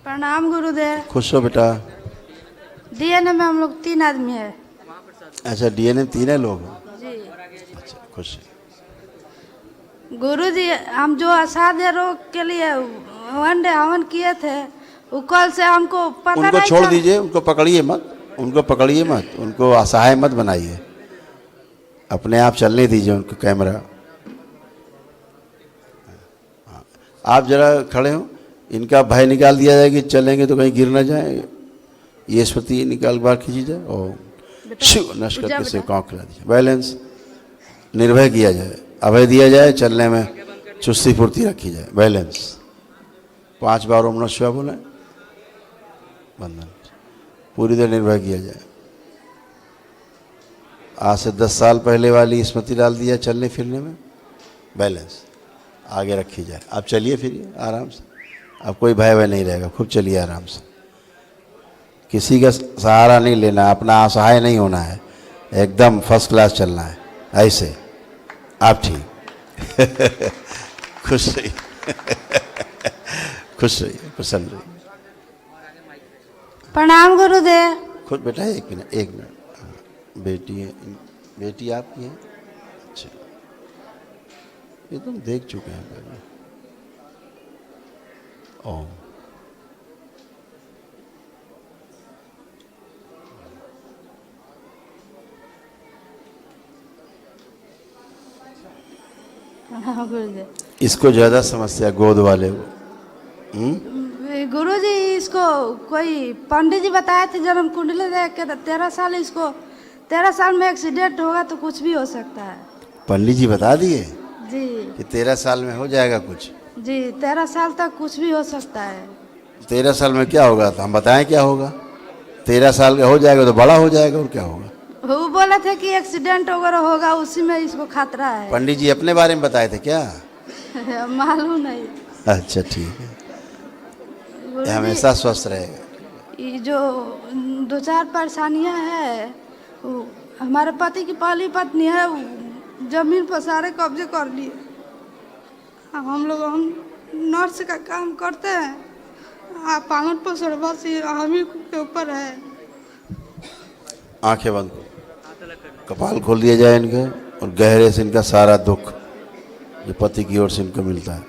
प्रणाम गुरुदेव। खुश हो बेटा। डीएनए में हम लोग 3 आदमी है। अच्छा, डीएनए 3 लोग हो। जी अच्छा, खुश है। गुरुजी, हम जो असाध्य रोग के लिए वन डे हवन किए थे, वो कल से हमको पता उनको नहीं छोड़ चल। दीजिए, उनको पकड़िए मत, उनको पकड़िए मत, उनको असहाय मत बनाइए, अपने आप चलने दीजिए उनको। कैमरा आप जरा खड़े हो, इनका भय निकाल दिया जाए कि चलेंगे तो कहीं गिर ना जाए। ये स्मृति निकाल बार खींची जाए और शिव नश करके से कौं खिला दीजिए। बैलेंस निर्भय किया जाए, अभय दिया जाए, चलने में चुस्ती फुर्ती रखी जाए। बैलेंस 5 बार ओम नमः शिवाय बोले, बंधन पूरी तरह निर्भय किया जाए। आज से 10 साल पहले वाली स्मृति डाल दिया चलने फिरने में। बैलेंस आगे रखी जाए। आप चलिए फिरिए आराम से, अब कोई भय भय नहीं रहेगा। खूब चलिए आराम से, किसी का सहारा नहीं लेना, अपना असहाय नहीं होना है, एकदम फर्स्ट क्लास चलना है। ऐसे आप ठीक खुश रहिए खुश रहिए, प्रसन्न रहिए। प्रणाम गुरुदेव। खुद बेटा, एक मिनट। बेटी है, बेटी आपकी है? अच्छा, ये तुम देख चुके हैं पहले। ओम प्रणाम गुरुदेव। इसको ज्यादा समस्या गोद वाले को। गुरुजी, इसको कोई पंडित जी बताए थे जन्म कुंडली देख के, 13 साल इसको 13 साल में एक्सीडेंट होगा तो कुछ भी हो सकता है। पंडित जी बता दिए जी कि 13 साल में हो जाएगा कुछ। जी, 13 साल तक कुछ भी हो सकता है। 13 साल में क्या होगा तो हम बताएं क्या होगा? 13 साल का हो जाएगा तो बड़ा हो जाएगा, और क्या होगा? वो बोले थे कि एक्सीडेंट वगैरह होगा, उसी में इसको खतरा है। पंडित जी अपने बारे में बताए थे क्या? मालूम नहीं। अच्छा ठीक है, गुरुजी, हमेशा स्वस्थ रहेगा। ये जो 2-4 परेशानियां है, वो हमारे पति की पहली पत्नी है, वो जमीन पर सारे कब्जे कर लिए। हम लोग नर्स का काम करते हैं, पालन पोषण बस हम ही के ऊपर है। आंखें बंद करो, कपाल खोल दिया जाए इनके, और गहरे से इनका सारा दुख जो पति की ओर से इनको मिलता है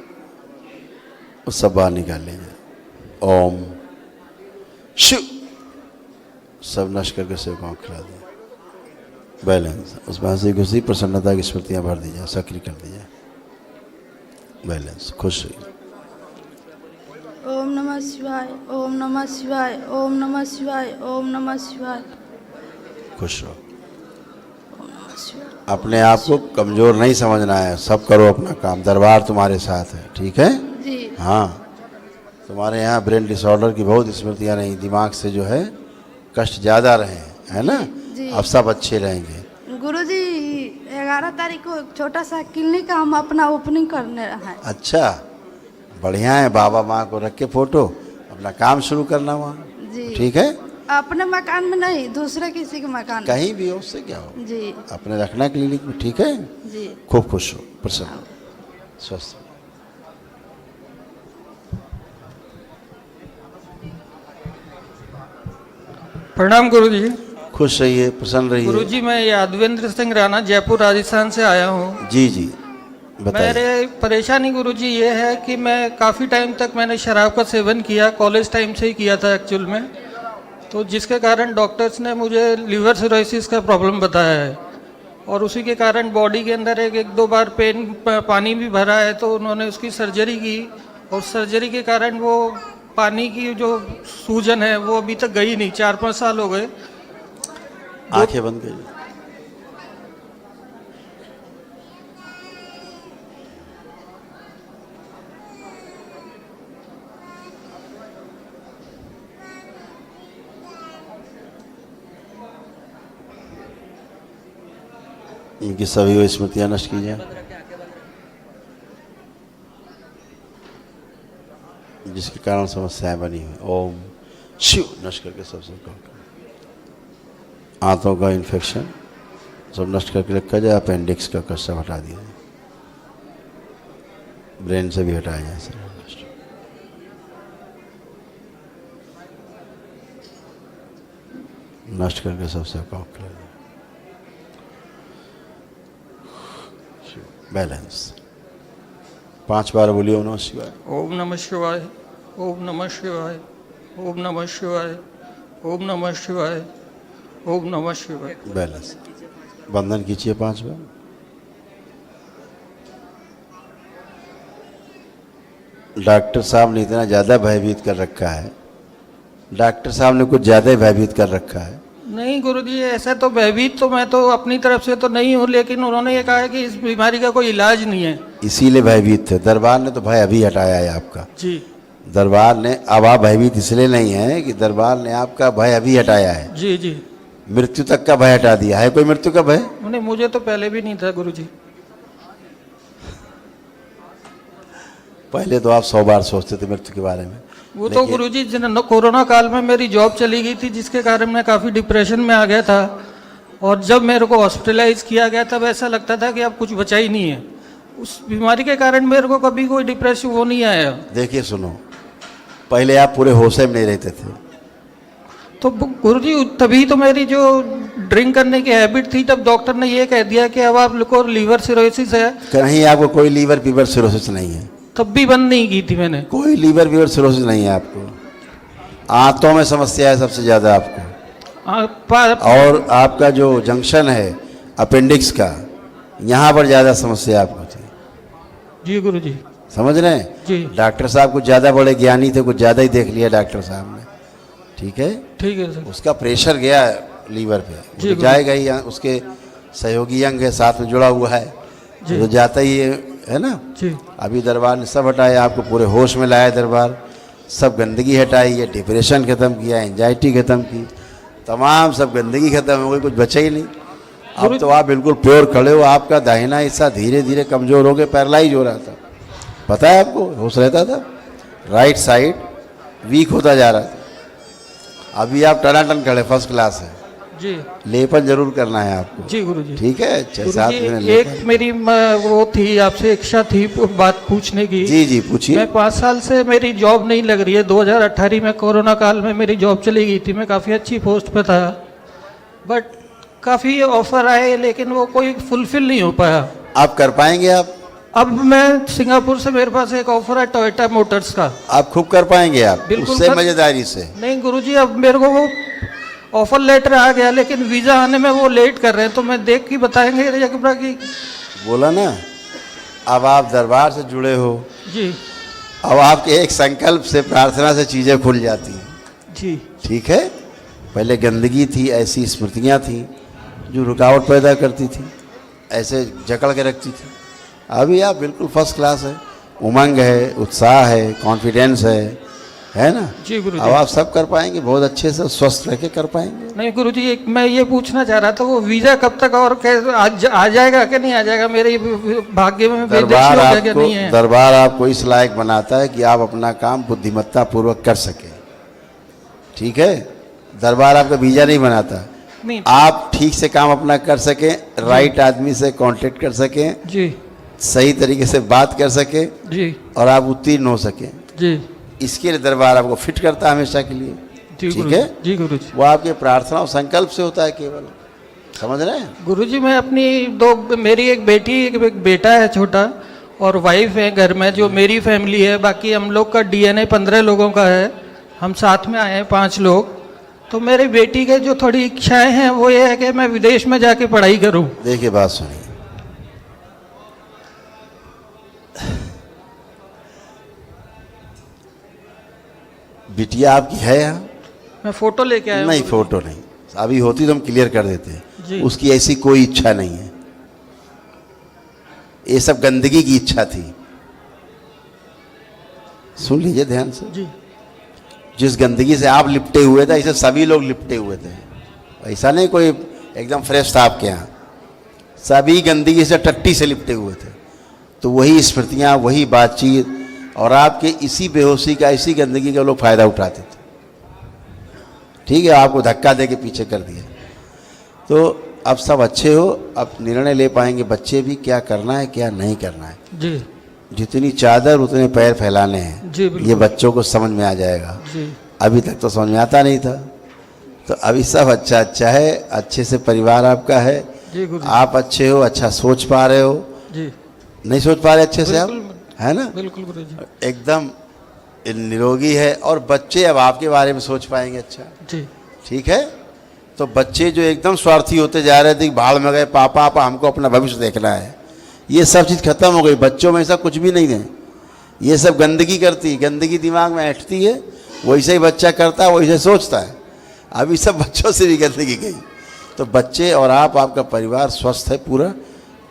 वो सब बाहर निकाल लिया जाए। ओम शिव, सब नष्ट करके सिर को खिला दिया। बैलेंस उसमें हंसी खुशी प्रसन्नता की स्मृतियाँ भर दी जाए, सक्रिय कर दी जाए। बैलेंस खुश रहिए। ओम नमः शिवाय, ओम नमः शिवाय, ओम नमः शिवाय, ओम नमः शिवाय। खुश रहो। अपने आप को कमजोर नहीं समझना है, सब करो अपना काम, दरबार तुम्हारे साथ है, ठीक है जी। हाँ, तुम्हारे यहाँ ब्रेन डिसऑर्डर की बहुत स्मृतियाँ नहीं, दिमाग से जो है कष्ट ज़्यादा रहे हैं, है ना? जी। अब सब अच्छे रहेंगे। गुरुजी, 11 तारीख को एक छोटा सा क्लिनिक का हम अपना ओपनिंग करने हैं। अच्छा, बढ़िया है। बाबा माँ को रख के फोटो, अपना काम शुरू करना वहाँ, जी। ठीक है? अपने मकान में नहीं, दूसरे किसी के मकान में। कहीं भी हो, उससे क्या हो, जी अपने रखना क्लिनिक में, ठीक है? जी। खूब खुश हो, प्रसन्न हो, स्वस्थ हो। प्रणाम गुरुजी। खुश रहिए, प्रसन्न रहिए। गुरुजी, मैं यादवेंद्र सिंह राणा, जयपुर राजस्थान से आया हूँ। जी जी, बताइए। मेरे परेशानी गुरुजी ये है कि मैं काफ़ी टाइम तक मैंने शराब का सेवन किया, कॉलेज टाइम से ही किया था एक्चुअल में, तो जिसके कारण डॉक्टर्स ने मुझे लीवर सिरोसिस का प्रॉब्लम बताया है, और उसी के कारण बॉडी के अंदर एक दो बार पानी भी भरा है, तो उन्होंने उसकी सर्जरी की, और सर्जरी के कारण वो पानी की जो सूजन है वो अभी तक गई नहीं। 4-5 साल हो गए। आंखें बंद करिए। इनकी सभी वो स्मृतियां नष्ट की जाए जिसके कारण समस्याएं बनी हुई। ओम शिव नष्ट करके सबसे आंतों का इन्फेक्शन सब नष्ट करके रखा जाए। अपेंडिक्स का कष्ट हटा दिया जाए, ब्रेन से भी हटाया जाए सर नष्ट। नष्ट करके सबसे कॉक कर बैलेंस 5 बार बोलिए ओम नमः शिवाय। ओम नमः शिवाय, ओम नमः शिवाय, ओम नमः शिवाय, ओम नमः शिवाय, ओम नमः शिवाय। बैलेंस बंधन कीजिए 5 बार। डॉक्टर साहब ने इतना ज़्यादा भयभीत कर रखा है, डॉक्टर साहब ने कुछ ज़्यादा ही भयभीत कर रखा है। नहीं गुरुजी, ऐसा तो भयभीत तो मैं तो अपनी तरफ से तो नहीं हूँ, लेकिन उन्होंने ये कहा है कि इस बीमारी का कोई इलाज नहीं है। इसीलिए भयभीत थे। दरबार ने तो भय अभी हटाया है आपका। जी दरबार ने, अब आप भयभीत इसलिए नहीं है कि दरबार ने आपका भय अभी हटाया है। जी जी। मृत्यु तक का भय हटा दिया है। कोई मृत्यु का भय? नहीं, मुझे तो पहले भी नहीं था गुरुजी। पहले तो आप 100 बार सोचते थे मृत्यु के बारे में। वो तो गुरुजी कोरोना काल में मेरी जॉब चली गई थी, जिसके कारण मैं काफ़ी डिप्रेशन में आ गया था, और जब मेरे को हॉस्पिटलाइज किया गया तब ऐसा लगता था कि अब कुछ बचा ही नहीं है। उस बीमारी के कारण मेरे को कभी कोई डिप्रेशन वो नहीं आया। देखिए सुनो, पहले आप पूरे होशे में नहीं रहते थे, तो गुरुजी तभी तो मेरी जो ड्रिंक करने की हैबिट थी, तब डॉक्टर ने ये कह दिया कि अब आप लोग को लीवर सिरोसिस है। कहीं आपको कोई लीवर फीवर सिरोसिस नहीं है। तब भी बंद नहीं की थी मैंने। कोई लीवर फीवर सिरोसिस नहीं है आपको। आंतों में समस्या है सबसे ज़्यादा आपको, और आपका जो जंक्शन है अपेंडिक्स का, यहाँ पर ज़्यादा समस्या आपको थी। जी गुरुजी। समझ रहे हैं? जी। डॉक्टर साहब कुछ ज़्यादा बड़े ज्ञानी थे, कुछ ज़्यादा ही देख लिया डॉक्टर साहब ने। ठीक है, ठीक है सर। उसका प्रेशर गया लीवर पे, जी, वो तो जाएगा ही। उसके सहयोगी अंग है, साथ में जुड़ा हुआ है, तो जाता ही है ना। जी। अभी दरबार ने सब हटाया, आपको पूरे होश में लाया दरबार, सब गंदगी हटाई है, डिप्रेशन खत्म किया, एंजाइटी खत्म की, तमाम सब गंदगी खत्म हो गई, कुछ बचा ही नहीं। अब तो आप बिल्कुल प्योर खड़े हो। आपका दाहिना हिस्सा धीरे धीरे कमज़ोर हो गया, पैरालाइज हो रहा था, पता है आपको, होश रहता था। राइट साइड वीक होता जा रहा था। अभी आप टनाटन खड़े, फर्स्ट क्लास है। जी। लेपन जरूर करना है आपको। जी गुरुजी। ठीक है, 6-7 महीने एक मेरी वो थी, आपसे इच्छा थी बात पूछने की। जी जी पूछिए। मैं 5 साल से मेरी जॉब नहीं लग रही है। 2018 में कोरोना काल में मेरी जॉब चली गई थी। मैं काफ़ी अच्छी पोस्ट पे था, बट काफ़ी ऑफर आए, लेकिन वो कोई फुलफिल नहीं हो पाया। आप कर पाएंगे? आप अब मैं सिंगापुर से, मेरे पास एक ऑफर है टोयोटा मोटर्स का। आप खूब कर पाएंगे आप, बिल्कुल उससे मजेदारी से। नहीं गुरुजी, अब मेरे को वो ऑफर लेटर आ गया, लेकिन वीज़ा आने में वो लेट कर रहे हैं, तो मैं देख के बताएंगे जगबरा की। बोला ना, अब आप दरबार से जुड़े हो जी। अब आपके एक संकल्प से, प्रार्थना से चीज़ें खुल जाती हैं। जी। ठीक है, पहले गंदगी थी, ऐसी स्मृतियाँ थी जो रुकावट पैदा करती थी, ऐसे जकड़ के रखती थी। अभी आप बिल्कुल फर्स्ट क्लास है, उमंग है, उत्साह है, कॉन्फिडेंस है ना। जी गुरुजी। अब आप सब कर पाएंगे, बहुत अच्छे से स्वस्थ रह के कर पाएंगे। नहीं गुरुजी, एक मैं ये पूछना चाह रहा था, वो वीज़ा कब तक और कैसे आ जाएगा कि नहीं आ जाएगा? मेरे भाग्य में दरबार आपको नहीं है। दरबार आपको इस लायक बनाता है कि आप अपना काम बुद्धिमत्ता पूर्वक कर सके। ठीक है, दरबार आपका वीज़ा नहीं बनाता। नहीं, आप ठीक से काम अपना कर सकें, राइट आदमी से कांटेक्ट कर सकें, जी, सही तरीके से बात कर सकें, जी, और आप उत्तीर्ण हो सकें, जी, इसके लिए दरबार आपको फिट करता है हमेशा के लिए। ठीक है जी गुरुजी। वो आपके प्रार्थना और संकल्प से होता है केवल। समझ रहे हैं? गुरुजी, मैं अपनी मेरी एक बेटी, एक बेटा है छोटा, और वाइफ है घर में, जो मेरी फैमिली है। बाकी हम लोग का DNA 15 लोगों का है। हम साथ में आए हैं 5 लोग। तो मेरी बेटी के जो थोड़ी इच्छाएं हैं वो ये है कि मैं विदेश में जाके पढ़ाई करूं। देखिए बात सुनिए, बिटिया आपकी है यहाँ? मैं फोटो लेके आया हूं। नहीं, फोटो नहीं, अभी होती तो हम क्लियर कर देते जी। हैं। उसकी ऐसी कोई इच्छा नहीं है, ये सब गंदगी की इच्छा थी। सुन लीजिए ध्यान से। जी। जिस गंदगी से आप लिपटे हुए थे, ऐसे सभी लोग लिपटे हुए थे। ऐसा नहीं कोई एकदम फ्रेश था आपके यहाँ, सभी गंदगी से, टट्टी से लिपटे हुए थे। तो वही स्मृतियाँ, वही बातचीत, और आपके इसी बेहोशी का, इसी गंदगी का लोग फायदा उठाते थे। ठीक है, आपको धक्का दे के पीछे कर दिया। तो अब सब अच्छे हो, अब निर्णय ले पाएंगे बच्चे भी, क्या करना है क्या नहीं करना है। जी। जितनी चादर उतने पैर फैलाने हैं। जी बिल्कुल। ये बच्चों को समझ में आ जाएगा। जी। अभी तक तो समझ में आता नहीं था। तो अभी सब अच्छा है, अच्छे से परिवार आपका है, जी गुरुजी। आप अच्छे हो, अच्छा सोच पा रहे हो, जी नहीं सोच पा रहे अच्छे से आप, बिल्कुल है ना, बिल्कुल गुरुजी। एकदम निरोगी है। और बच्चे अब आपके बारे में सोच पाएंगे अच्छा, जी ठीक है। तो बच्चे जो एकदम स्वार्थी होते जा रहे थे कि भाड़ में गए, पापा आपा हमको अपना भविष्य देखना है, ये सब चीज़ खत्म हो गई। बच्चों में ऐसा कुछ भी नहीं है, ये सब गंदगी करती, गंदगी दिमाग में ऐंठती है, वैसे ही बच्चा करता है, वैसे सोचता है। अभी सब बच्चों से भी गंदगी गई। तो बच्चे और आप, आपका परिवार स्वस्थ है पूरा।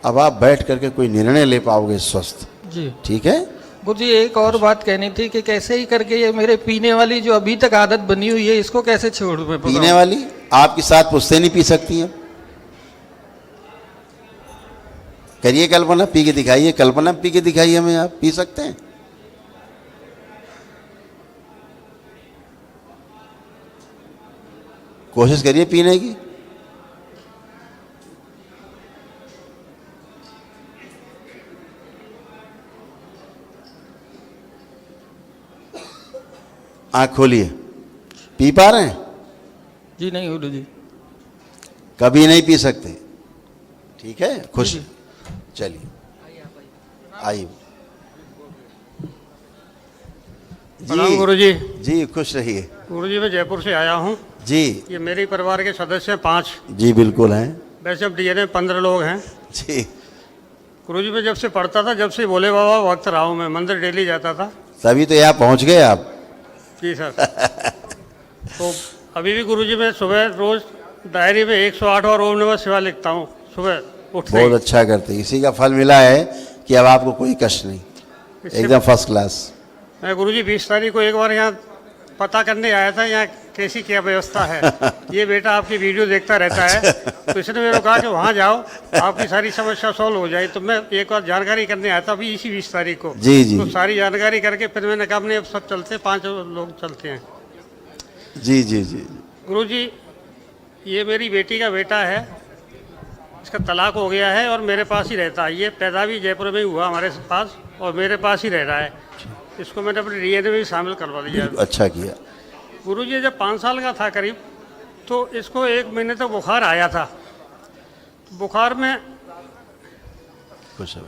अब आप बैठ करके कोई निर्णय ले पाओगे स्वस्थ, जी। ठीक है। गुरुजी एक और बात कहनी थी कि कैसे ही करके ये मेरे पीने वाली जो अभी तक आदत बनी हुई है, इसको कैसे छोड़ूं मैं? पीने वाली आपके साथ पुश्ते नहीं पी सकती हैं। करिए कल्पना, पी के दिखाइए, कल्पना पी के दिखाइए हमें, आप पी सकते हैं? कोशिश करिए पीने की। आँख खोलिए, पी पा रहे हैं? जी नहीं गुरुजी। कभी नहीं पी सकते, ठीक है, खुश। चलिए आइए प्रणाम गुरुजी। जी खुश रहिए गुरुजी मैं जयपुर से आया हूँ। जी। ये मेरे परिवार के सदस्य हैं 5। जी बिल्कुल हैं। वैसे अब डीएनए 15 लोग हैं। जी। गुरुजी मैं जब से पढ़ता था, जब से भोले बाबा वक्त रहा हूँ, मैं मंदिर डेली जाता था। तभी तो यहाँ पहुँच गए आप। जी सर। तो अभी भी गुरुजी मैं सुबह रोज डायरी में 108 और ओम नमः शिवाय लिखता हूँ सुबह उठते ही। बहुत अच्छा करते, इसी का फल मिला है कि अब आपको कोई कष्ट नहीं, एकदम फर्स्ट क्लास। मैं गुरुजी 20 तारीख को एक बार यहाँ पता करने आया था, यहाँ कैसी क्या व्यवस्था है। ये बेटा आपकी वीडियो देखता रहता है, तो इसने मेरे को कहा कि वहाँ जाओ, आपकी सारी समस्या सॉल्व हो जाए। तो मैं एक बार जानकारी करने आया था अभी इसी 20 तारीख को। जी जी। तो सारी जानकारी करके फिर मैंने कहा अपने अब सब चलते, 5 लोग चलते हैं। जी जी जी। गुरुजी ये मेरी बेटी का बेटा है, इसका तलाक हो गया है और मेरे पास ही रहता है। ये पैदा भी जयपुर में ही हुआ हमारे पास और मेरे पास ही रह रहा है। इसको मैंने अपने डीएनए में भी शामिल करवा दिया। अच्छा किया। गुरुजी जब 5 साल का था करीब, तो इसको 1 महीने तक बुखार आया था। बुखार में खुश हो।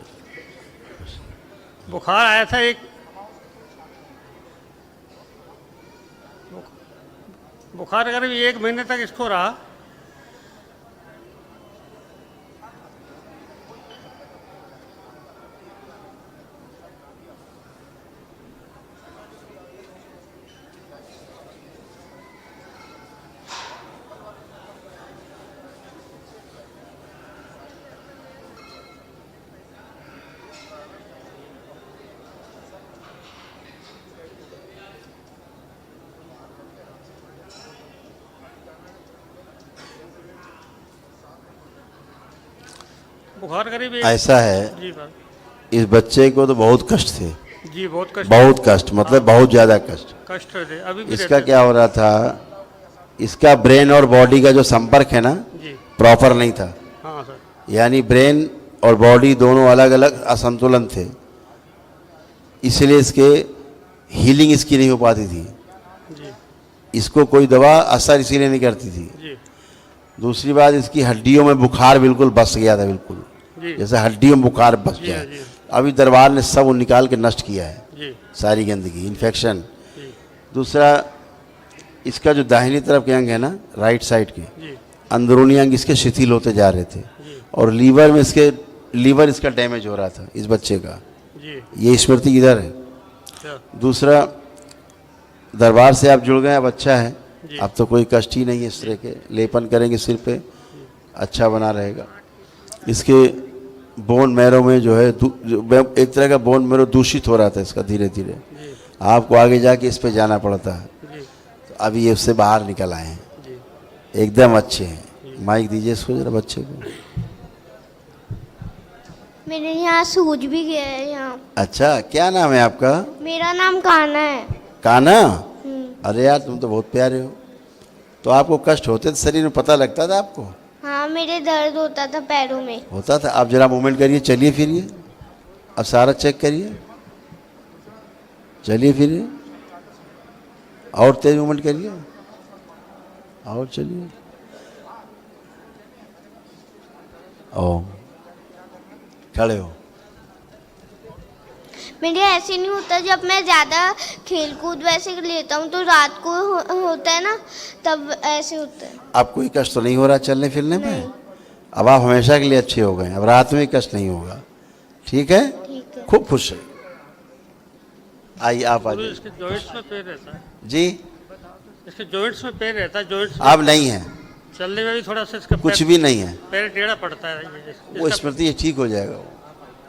बुखार आया था बुखार करीब 1 महीने तक इसको रहा। बुखार करीब ऐसा है, जी सर। इस बच्चे को तो बहुत कष्ट थे, जी बहुत कष्ट, बहुत कष्ट, मतलब बहुत ज़्यादा कष्ट। कष्ट थे अभी भी इसका रहते क्या हो रहा था, इसका ब्रेन और बॉडी का जो संपर्क है ना, जी। प्रॉपर नहीं था। हाँ सर। यानी ब्रेन और बॉडी दोनों अलग अलग असंतुलन थे, इसलिए इसके हीलिंग इसकी नहीं हो पाती थी। जी इसको कोई दवा असर इसीलिए नहीं करती थी। जी दूसरी बात, इसकी हड्डियों में बुखार बिल्कुल बस गया था, बिल्कुल जी जैसे हड्डियों में बुखार बस जी जाए। जी अभी दरबार ने सब वो निकाल के नष्ट किया है, जी सारी गंदगी, इन्फेक्शन। जी दूसरा, इसका जो दाहिनी तरफ के अंग है ना, राइट साइड के जी अंदरूनी अंग इसके शिथिल होते जा रहे थे, और लीवर इसका डैमेज हो रहा था इस बच्चे का। जी। ये स्मृति इधर है। अच्छा। दूसरा, दरबार से आप जुड़ गए, अब अच्छा है, जी। अब तो कोई कष्ट ही नहीं है। इस तरह के लेपन करेंगे सिर पे, अच्छा बना रहेगा। इसके बोन मैरो में जो है एक तरह का बोन मैरो दूषित हो रहा था इसका, धीरे धीरे जी आपको आगे जाके इस पे जाना पड़ता है। जी तो अभी ये उससे बाहर निकल आए हैं, जी। एकदम अच्छे हैं। माइक दीजिए इसको जरा, बच्चे को। मेरे यहाँ सूझ भी गया है यहाँ। अच्छा, क्या नाम है आपका? मेरा नाम कान्हा है। कान्हा? अरे यार, तुम तो बहुत प्यारे हो। तो आपको कष्ट होते थे शरीर में, पता लगता था आपको? हाँ, मेरे दर्द होता था पैरों में। होता था। आप जरा मूवमेंट करिए, चलिए फिरिए, अब सारा चेक करिए, चलिए फिरिए, और तेज मूवमेंट करिए। आओ चलिए। ओम, खड़े हो। मेरे ऐसे नहीं होता, जब मैं ज़्यादा खेल कूद वैसे लेता हूँ तो रात को होता है ना, तब ऐसे होता है। अब कोई कष्ट तो नहीं हो रहा चलने फिरने में? नहीं। अब आप हमेशा के लिए अच्छे हो गए, अब रात में कष्ट नहीं होगा। ठीक है, ठीक है। खूब खुश है। आइए आप आ गुरु, जाइए। इसके जॉइंट्स में पैर रहता है, जी, इसके जॉइंट्स में पैर रहता है, जॉइंट्स अब नहीं है, चलने में भी थोड़ा सा इसका कुछ भी नहीं है। पैर टेढ़ा पड़ता है। वो स्मृति ठीक हो जाएगा। वो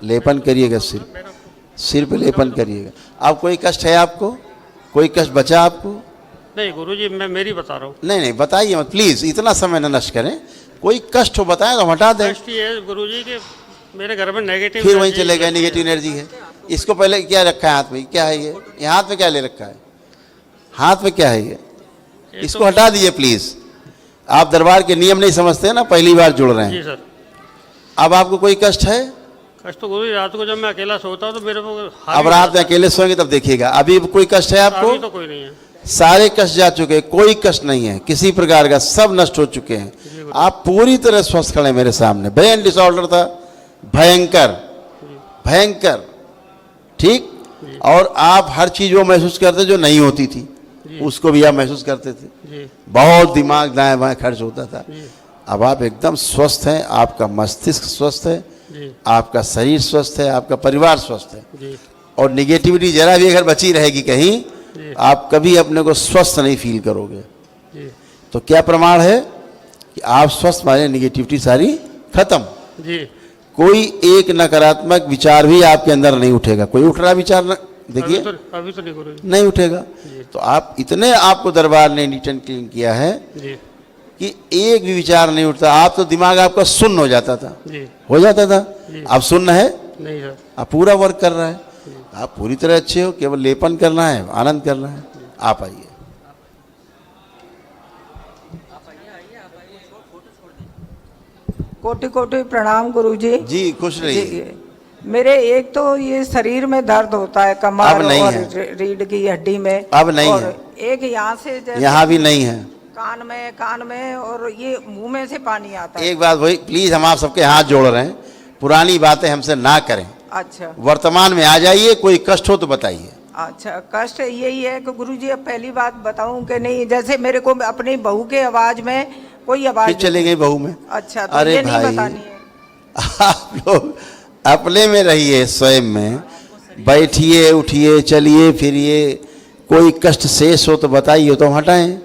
लेपन करिएगा, सिर पे लेपन करिएगा। अब कोई कष्ट है आपको? कोई कष्ट बचा आपको? नहीं गुरुजी, मैं मेरी बता रहा हूँ। नहीं नहीं, बताइए मत प्लीज, इतना समय न नष्ट करें। कोई कष्ट हो बताएं तो हटा दें। कष्ट ये है गुरुजी के मेरे घर में नेगेटिव, फिर वहीं चले गए, नेगेटिव एनर्जी है। इसको पहले क्या रखा है हाथ में? क्या है ये हाथ में क्या ले रखा है? हाथ में क्या है ये? इसको हटा दीजिए प्लीज। आप दरबार के नियम नहीं समझते ना, पहली बार जुड़ रहे जी हैं। सर। अब आपको कोई कष्ट है? कष्ट तो गुरुजी रात को जब मैं अकेला सोता हूँ तो मेरे को अब रात में अकेले सोएंगे तब देखिएगा। अभी कोई कष्ट है आपको? अभी तो कोई नहीं है। सारे कष्ट जा चुके हैं, कोई कष्ट नहीं है किसी प्रकार का, सब नष्ट हो चुके हैं। आप पूरी तरह स्वस्थ खड़े मेरे सामने। ब्रेन डिसऑर्डर था, भयंकर भयंकर, ठीक। और आप हर चीज वो महसूस करते जो नहीं होती थी, उसको भी आप महसूस करते थे। जी बहुत दिमाग दाएं बाएं खर्च होता था। जी अब आप एकदम स्वस्थ हैं, आपका मस्तिष्क स्वस्थ है, जी आपका शरीर स्वस्थ है, आपका परिवार स्वस्थ है। जी और निगेटिविटी जरा भी अगर बची रहेगी कहीं, जी आप कभी अपने को स्वस्थ नहीं फील करोगे। जी तो क्या प्रमाण है कि आप स्वस्थ माने? निगेटिविटी सारी खत्म। जी कोई एक नकारात्मक विचार भी आपके अंदर नहीं उठेगा। कोई उठ रहा विचार न, देखिए अभी तो नहीं गुरुजी। नहीं उठेगा। तो आप इतने, आपको दरबार ने नीट एंड क्लीन किया है जी कि एक भी विचार नहीं उठता। आप तो दिमाग आपका शून्य हो जाता था, जी हो जाता था। जी। अब शून्य है, नहीं सर। आप पूरा वर्क कर रहा है। आप पूरी तरह अच्छे हो, केवल लेपन करना है, आनंद करना है। आप आइए। कोटि कोटि प्रणाम गुरुजी। जी खुश रहिए। जी, मेरे एक तो ये शरीर में दर्द होता है, कमर अब नहीं और है। रीढ़ की हड्डी में। अब नहीं और है। एक यहाँ से जैसे यहाँ भी नहीं है। कान में और ये मुंह में से पानी आता है। एक बात वही, प्लीज हम आप सबके हाथ जोड़ रहे हैं, पुरानी बातें हमसे ना करें, अच्छा वर्तमान में आ जाइए। कोई कष्ट हो तो बताइए। अच्छा, कष्ट यही है कि गुरुजी अब पहली बात बताऊं कि नहीं, जैसे मेरे को अपनी बहू के आवाज में कोई आवाज फिर चले गई बहू में। अच्छा, तो अरे ये नहीं भाई, बतानी है। आप लोग अपने में रहिए, स्वयं में बैठिए, उठिए, चलिए फिरिए। कोई कष्ट शेष हो तो बताइए, तो हम हटाएं।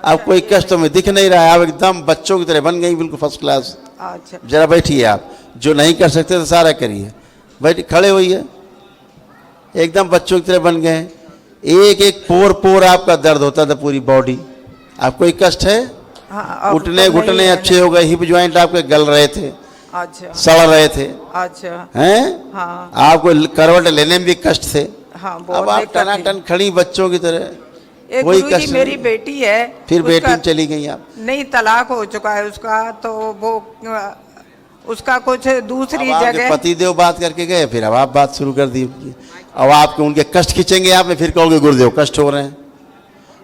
अब कोई कष्ट में दिख नहीं रहा है, आप एकदम बच्चों की तरह बन गई, बिल्कुल फर्स्ट क्लास। अच्छा जरा बैठिए। आप जो नहीं कर सकते तो सारा करिए। बैठ खड़े होइए, एकदम बच्चों की तरह बन गए। एक एक पोर पोर आपका दर्द होता था, पूरी बॉडी। आप कोई कष्ट है? हाँ, अब उठने तो नहीं घुटने है, अच्छे हो गए, हिप ज्वाइंट आपके गल रहे थे, अच्छा सड़ रहे थे, अच्छा हैं? हाँ आपको करवट लेने में भी कष्ट थे। हाँ, अब बहुत आप दिक्कत थी। टनाटन खड़ी बच्चों की तरह, एक कोई गुरुजी कष्ट मेरी नहीं। बेटी है, फिर उसका- बेटी में चली गई आप। नहीं, तलाक हो चुका है उसका, तो वो उसका कुछ दूसरी अब आपके जगह। पति देव बात करके गए, फिर अब आप बात शुरू कर दी उनकी। अब आपके उनके कष्ट खींचेंगे आप में, फिर कहोगे गुरुदेव कष्ट हो रहे हैं।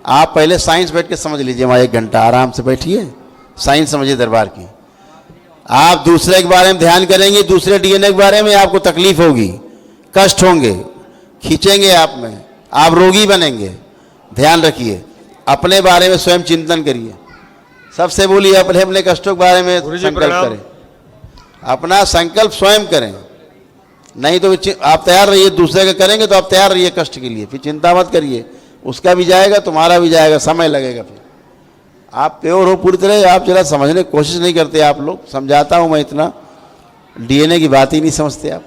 आप पहले साइंस बैठ के समझ लीजिए। वहाँ 1 घंटा आराम से बैठिए, साइंस समझिए दरबार की। आप दूसरे के बारे में ध्यान करेंगे, दूसरे डीएनए के बारे में, आपको तकलीफ होगी, कष्ट होंगे, खींचेंगे आप में, आप रोगी बनेंगे। ध्यान रखिए, अपने बारे में स्वयं चिंतन करिए। सबसे बोलिए अपने अपने कष्टों के बारे में गुरुजी संकल्प प्रणाम। करें। अपना संकल्प स्वयं करें, नहीं तो आप तैयार रहिए। दूसरे का करेंगे तो आप तैयार रहिए कष्ट के लिए, फिर चिंता मत करिए। उसका भी जाएगा, तुम्हारा भी जाएगा, समय लगेगा। फिर आप प्योर हो पूरी तरह। आप जरा समझने की कोशिश नहीं करते। आप लोग, समझाता हूँ मैं, इतना डीएनए की बात ही नहीं समझते आप।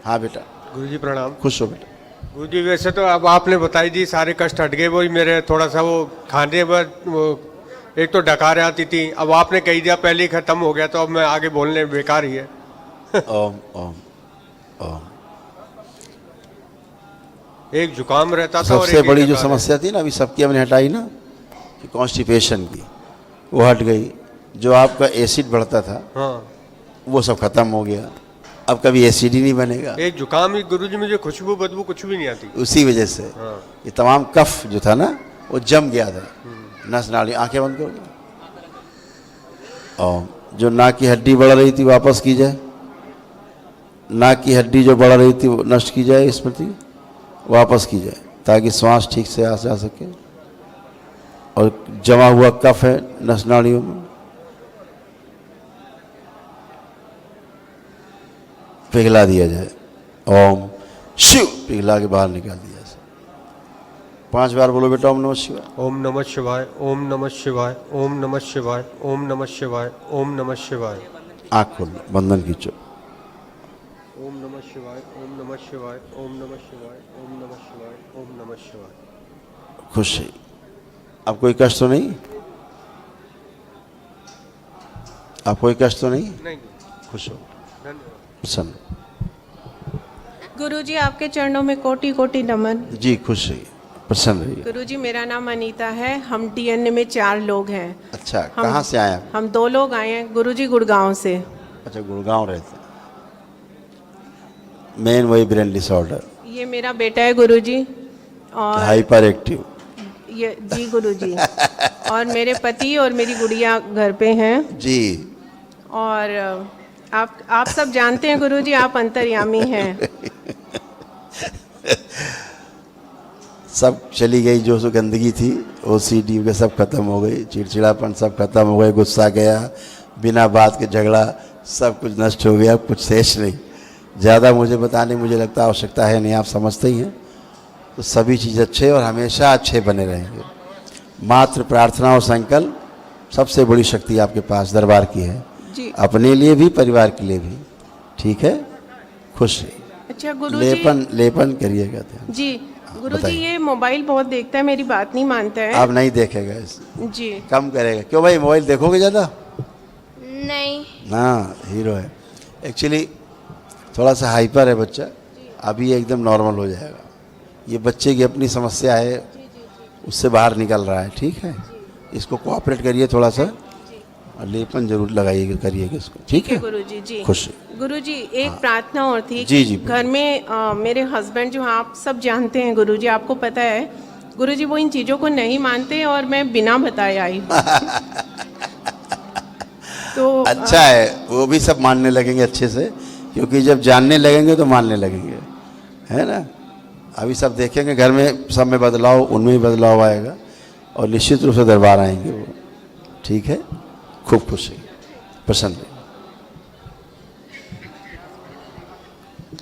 हाँ बेटा, गुरुजी प्रणाम। खुश हो बेटा। गुरुजी वैसे तो अब आपने बताई दी, सारे कष्ट हट गए। वही मेरे थोड़ा सा वो खाने पर वो एक तो डकार आती थी, अब आपने कही दिया पहले ही खत्म हो गया, तो अब मैं आगे बोलने बेकार ही है। ओम ओम ओम। एक जुकाम रहता था और सबसे एक बड़ी जो डकार है। समस्या थी ना, अभी सबकी हमने हटाई ना, कि कॉन्स्टिपेशन की, वो हट गई। जो आपका एसिड बढ़ता था हाँ, वो सब खत्म हो गया। अब कभी एसिड ही नहीं बनेगा। एक जुकाम ही गुरुजी, मुझे खुशबू बदबू कुछ भी नहीं आती। उसी वजह से हाँ। ये तमाम कफ जो था ना, वो जम गया था। नस नाली, आंखें बंद करो। और जो नाक की हड्डी बढ़ रही थी वापस की जाए, नाक की हड्डी जो बढ़ रही थी वो नष्ट की जाए, स्मृति वापस की जाए, ताकि श्वास ठीक से आ जा सके। और जमा हुआ कफ है नस नाड़ियों में, पिघला दिया जाए। ओम शिव पिघला के बाहर निकाल दिया। 5 बार बोलो बेटा ओम नमः शिवाय। ओम नमः शिवाय, ओम नमः शिवाय, ओम नमः शिवाय, ओम नमः शिवाय, ओम नमः शिवाय। आँख खोल बंधन खींचो। ओम नमः शिवाय, ओम नमः शिवाय, ओम नमः शिवाय, ओम नमः शिवाय, ओम नमः शिवाय। खुश है। अब कोई कष्ट तो नहीं? अब कोई कष्ट तो नहीं? नहीं, खुश हो, धन्यवाद। प्रसन्न। गुरुजी आपके चरणों में कोटि कोटि नमन। जी खुश रहिए, प्रसन्न रहिए। गुरुजी मेरा नाम अनीता है, हम डीएनए में 4 लोग हैं। अच्छा, कहाँ से आए आप? हम 2 लोग आए हैं गुरुजी गुड़गांव से। अच्छा, गुड़गांव रहते हैं। मेन वही ब्रेन डिसऑर्डर, ये मेरा बेटा है गुरुजी, और हाइपर एक्टिव। ये जी गुरुजी और मेरे पति और मेरी गुड़िया घर पे हैं। जी और आप सब जानते हैं गुरुजी, आप अंतर्यामी हैं। सब चली गई, जो गंदगी थी OCD के सब खत्म हो गई, चिड़चिड़ापन सब खत्म हो गए, गुस्सा गया, बिना बात के झगड़ा सब कुछ नष्ट हो गया, कुछ शेष नहीं। ज़्यादा मुझे बताने मुझे लगता आवश्यकता है नहीं, आप समझते ही हैं। तो सभी चीज़ अच्छे और हमेशा अच्छे बने रहेंगे। मात्र प्रार्थना और संकल्प सबसे बड़ी शक्ति आपके पास दरबार की है जी। अपने लिए भी, परिवार के लिए भी। ठीक है, खुश रहिए। अच्छा गुरुजी, लेपन करिएगा ध्यान। जी गुरुजी, बताइए। ये मोबाइल बहुत देखता है, मेरी बात नहीं मानता है। अब नहीं देखेगा इसे, जी कम करेगा। क्यों भाई, मोबाइल देखोगे ज़्यादा? नहीं। हाँ, हीरो है। एक्चुअली थोड़ा सा हाइपर है बच्चा, अभी एकदम नॉर्मल हो जाएगा। ये बच्चे की अपनी समस्या है, उससे बाहर निकल रहा है। ठीक है, इसको कोऑपरेट करिए थोड़ा सा, और लेपन जरूर लगाइएगा, करिएगा इसको। ठीक है गुरुजी जी। खुश। गुरुजी एक प्रार्थना और थी। जी, जी, घर में मेरे हस्बैंड जो आप सब जानते हैं गुरुजी, आपको पता है गुरुजी, वो इन चीज़ों को नहीं मानते और मैं बिना बताए आई। तो अच्छा है, वो भी सब मानने लगेंगे अच्छे से, क्योंकि जब जानने लगेंगे तो मानने लगेंगे, है ना। अभी सब देखेंगे घर में, सब में बदलाव, उनमें भी बदलाव आएगा, और निश्चित रूप से दरबार आएंगे वो। ठीक है, खूब खुश रहिए, प्रसन्न रहिए।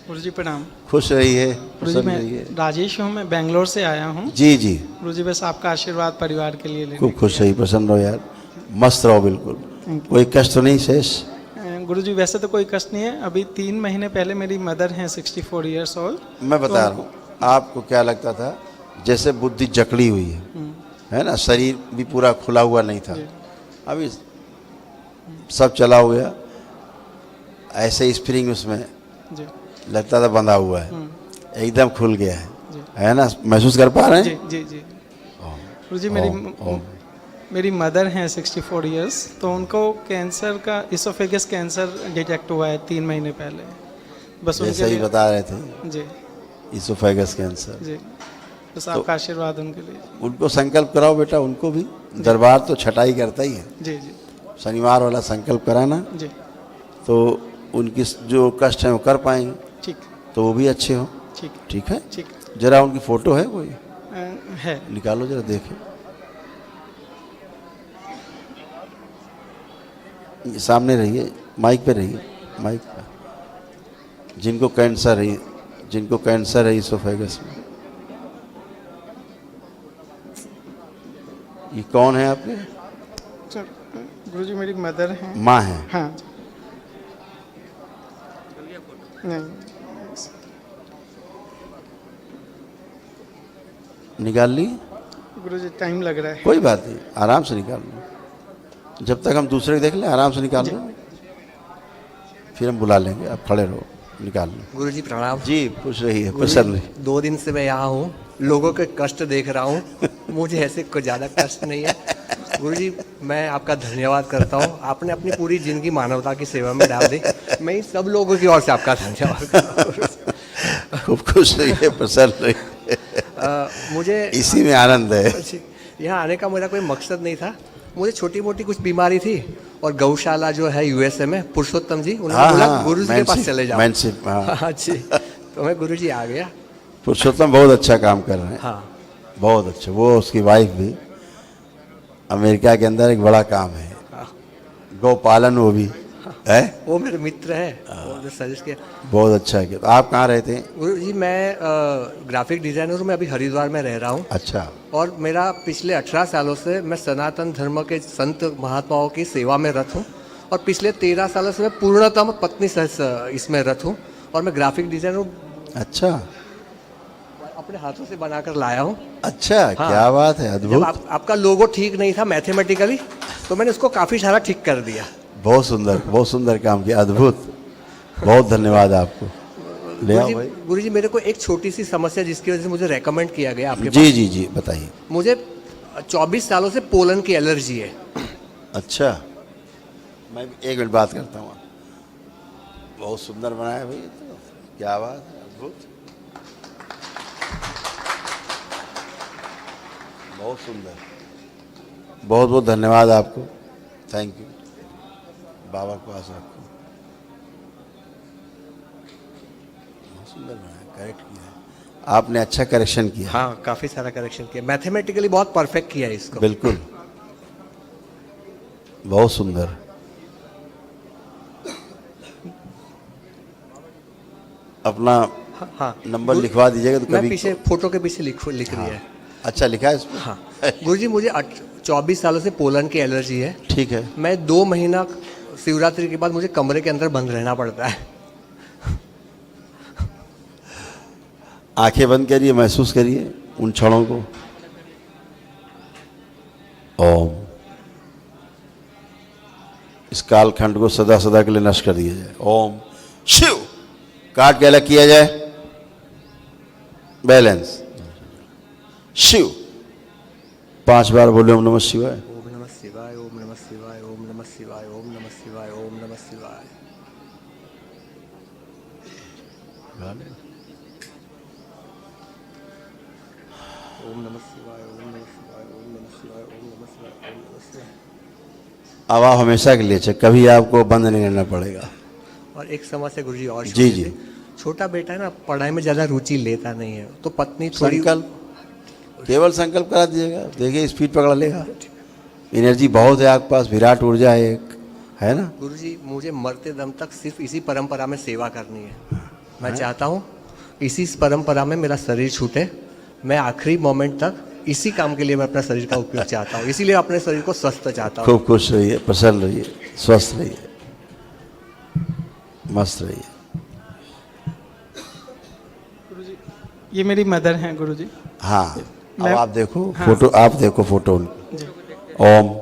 गुरुजी प्रणाम। खुश रहिए, गुरुजी प्रसन्न मैं रहिए। राजेश हूँ, मैं बेंगलोर से आया हूँ। जी जी, गुरुजी बस आपका आशीर्वाद परिवार के लिए लेने। खूब खुश रहिए, प्रसन्न रहो यार, मस्त रहो बिल्कुल। कोई कष्ट तो नहीं शेष? गुरुजी वैसे तो कोई कष्ट नहीं है। अभी 3 महीने पहले मेरी मदर हैं 64 ईयर्स ओल्ड। मैं बता रहा हूँ, आपको क्या लगता था जैसे बुद्धि जकड़ी हुई है ना, शरीर भी पूरा खुला हुआ नहीं था, अभी सब चला हो गया। ऐसे स्प्रिंग उसमें जी लगता था बंधा हुआ है, एकदम खुल गया है ना, महसूस कर पा रहे हैं? जी जी जी। गुरुजी मेरी मदर हैं 64 ईयर्स, तो उनको कैंसर का, इसोफेगस कैंसर डिटेक्ट हुआ है 3 महीने पहले। बस जैसे उनके ही लिए बता रहे थे, जी इसोफेगस कैंसर। जी, बस आपका आशीर्वाद उनके लिए। उनको संकल्प कराओ बेटा, उनको भी। दरबार तो छटाई करता ही है, जी जी शनिवार वाला संकल्प कराना, जी तो उनकी जो कष्ट है वो कर पाएंगे, ठीक तो वो भी अच्छे हो। ठीक ठीक है, ठीक जरा उनकी फोटो है कोई, है। निकालो जरा देखें। ये सामने रहिए, माइक पे रहिए, माइक पे। जिनको कैंसर है इसोफेगस में, ये कौन है आपके? गुरुजी मेरी मदर हैं। माँ है? हाँ नहीं, निकाल ली? गुरुजी टाइम लग रहा है। कोई बात नहीं, आराम से निकाल लो। जब तक हम दूसरे को देख लें, आराम से निकाल लो, फिर हम बुला लेंगे। आप खड़े रहो, निकाल लो। गुरुजी प्रणाम। जी खुश रहिए, प्रसन्न रहिए। 2 दिन से मैं यहाँ हूँ, लोगों के कष्ट देख रहा हूँ, मुझे ऐसे कोई ज़्यादा कष्ट नहीं है। गुरुजी मैं आपका धन्यवाद करता हूँ, आपने अपनी पूरी जिंदगी मानवता की सेवा में डाल दी। मैं इन सब लोगों की ओर से आपका धन्यवाद करता हूँ। खूब खुश रहिए, प्रसन्न रहिए। मुझे इसी में आनंद है। यहाँ आने का मेरा कोई मकसद नहीं था, मुझे छोटी मोटी कुछ बीमारी थी, और गौशाला जो है यूएसए में, पुरुषोत्तम जी, उन्होंने हाँ, बोला हाँ, गुरु जी के पास चले जाओ। मैनशिप, हाँ। हाँ जी, तो मैं गुरु जी आ गया। पुरुषोत्तम बहुत अच्छा काम कर रहे हैं, हाँ बहुत अच्छा। वो उसकी वाइफ भी अमेरिका के अंदर एक बड़ा काम है, गौ पालन, वो भी है। वो मेरे मित्र है, वो सजेस्ट किया। बहुत अच्छा है। आप कहाँ रहते हैं? गुरु जी मैं ग्राफिक डिजाइनर हूँ, मैं अभी हरिद्वार में रह रहा हूँ। अच्छा। और मेरा पिछले 18 सालों से मैं सनातन धर्म के संत महात्माओं की सेवा में रत हूँ, और पिछले 13 सालों से मैं पूर्णतम पत्नी सह इसमें रत हूँ, और मैं ग्राफिक डिजाइनर हूँ। अच्छा, अपने हाथों से बनाकर लाया हूँ। अच्छा, हाँ। क्या बात है, जब अद्भुत। आपका लोगो ठीक नहीं था मैथमेटिकली, तो मैंने उसको काफ़ी सारा ठीक कर दिया। बहुत सुंदर, बहुत सुंदर काम किया, अद्भुत। बहुत धन्यवाद आपको। ले आओ भाई। गुरु जी मेरे को एक छोटी सी समस्या जिसकी वजह से मुझे रेकमेंड किया गया आपके जी पास। जी जी, बताइए। मुझे 24 सालों से पोलन की एलर्जी है। अच्छा, मैं एक मिनट बात करता हूँ। बहुत सुंदर बनाया भाई, तो क्या बात है, अद्भुत, बहुत सुंदर। बहुत बहुत धन्यवाद आपको, थैंक यू। बाबा को पास रखो। बहुत सुंदर बनाया, करेक्ट किया है आपने, अच्छा करेक्शन किया। हाँ, काफ़ी सारा करेक्शन किया, मैथमेटिकली बहुत परफेक्ट किया है इसको। बिल्कुल, बहुत सुंदर। अपना हाँ, नंबर लिखवा दीजिएगा तो मैं कभी। पीछे फोटो के पीछे लिख दिया है। अच्छा लिखा है इसमें। हाँ गुरुजी, मुझे 24 सालों से पोलन की एलर्जी है। ठीक है। मैं 2 महीना शिवरात्रि के बाद मुझे कमरे के अंदर बंद रहना पड़ता है। आंखें बंद करिए, महसूस करिए उन क्षणों को। ओम। इस कालखंड को सदा सदा के लिए नष्ट कर दिया जाए। ओम शिव। काट के अलग किया जाए। बैलेंस। शिव। 5 बार बोले ओम नमः शिवाय। ओम नमः शिवाय, ओम नमः शिवाय, ओम नमः शिवाय, ओम नमः शिवाय, ओम नमः शिवाय। ओम नमः शिवाय, ओम नमः शिवाय, ओम नमः शिवाय, ओम नमः शिवाय, ओम नमः शिवाय। अब आप हमेशा के लिए चाहिए, कभी आपको बंद नहीं करना पड़ेगा। और एक समस्या गुरुजी और जी जी। छोटा बेटा है ना, पढ़ाई में ज़्यादा रुचि लेता नहीं है, तो पत्नी थोड़ी। संकल्प, केवल संकल्प करा दीजिएगा, देखिए स्पीड पकड़ लेगा। एनर्जी बहुत है आपके पास, विराट ऊर्जा है एक, है ना। गुरुजी मुझे मरते दम तक सिर्फ इसी परंपरा में सेवा करनी है। मैं चाहता हूँ इसी परंपरा में मेरा शरीर छूटे, मैं आखिरी मोमेंट तक इसी काम के लिए मैं अपना शरीर का उपयोग चाहता हूँ, इसीलिए अपने शरीर को स्वस्थ चाहता हूँ। खूब खुश रहिए, प्रसन्न रहिए, स्वस्थ रहिए, मस्त रहिए। गुरुजी, ये मेरी मदर हैं गुरुजी। हाँ, अब मैं- आप देखो हाँ। फोटो, आप देखो फोटो उनकी। जी। ओम।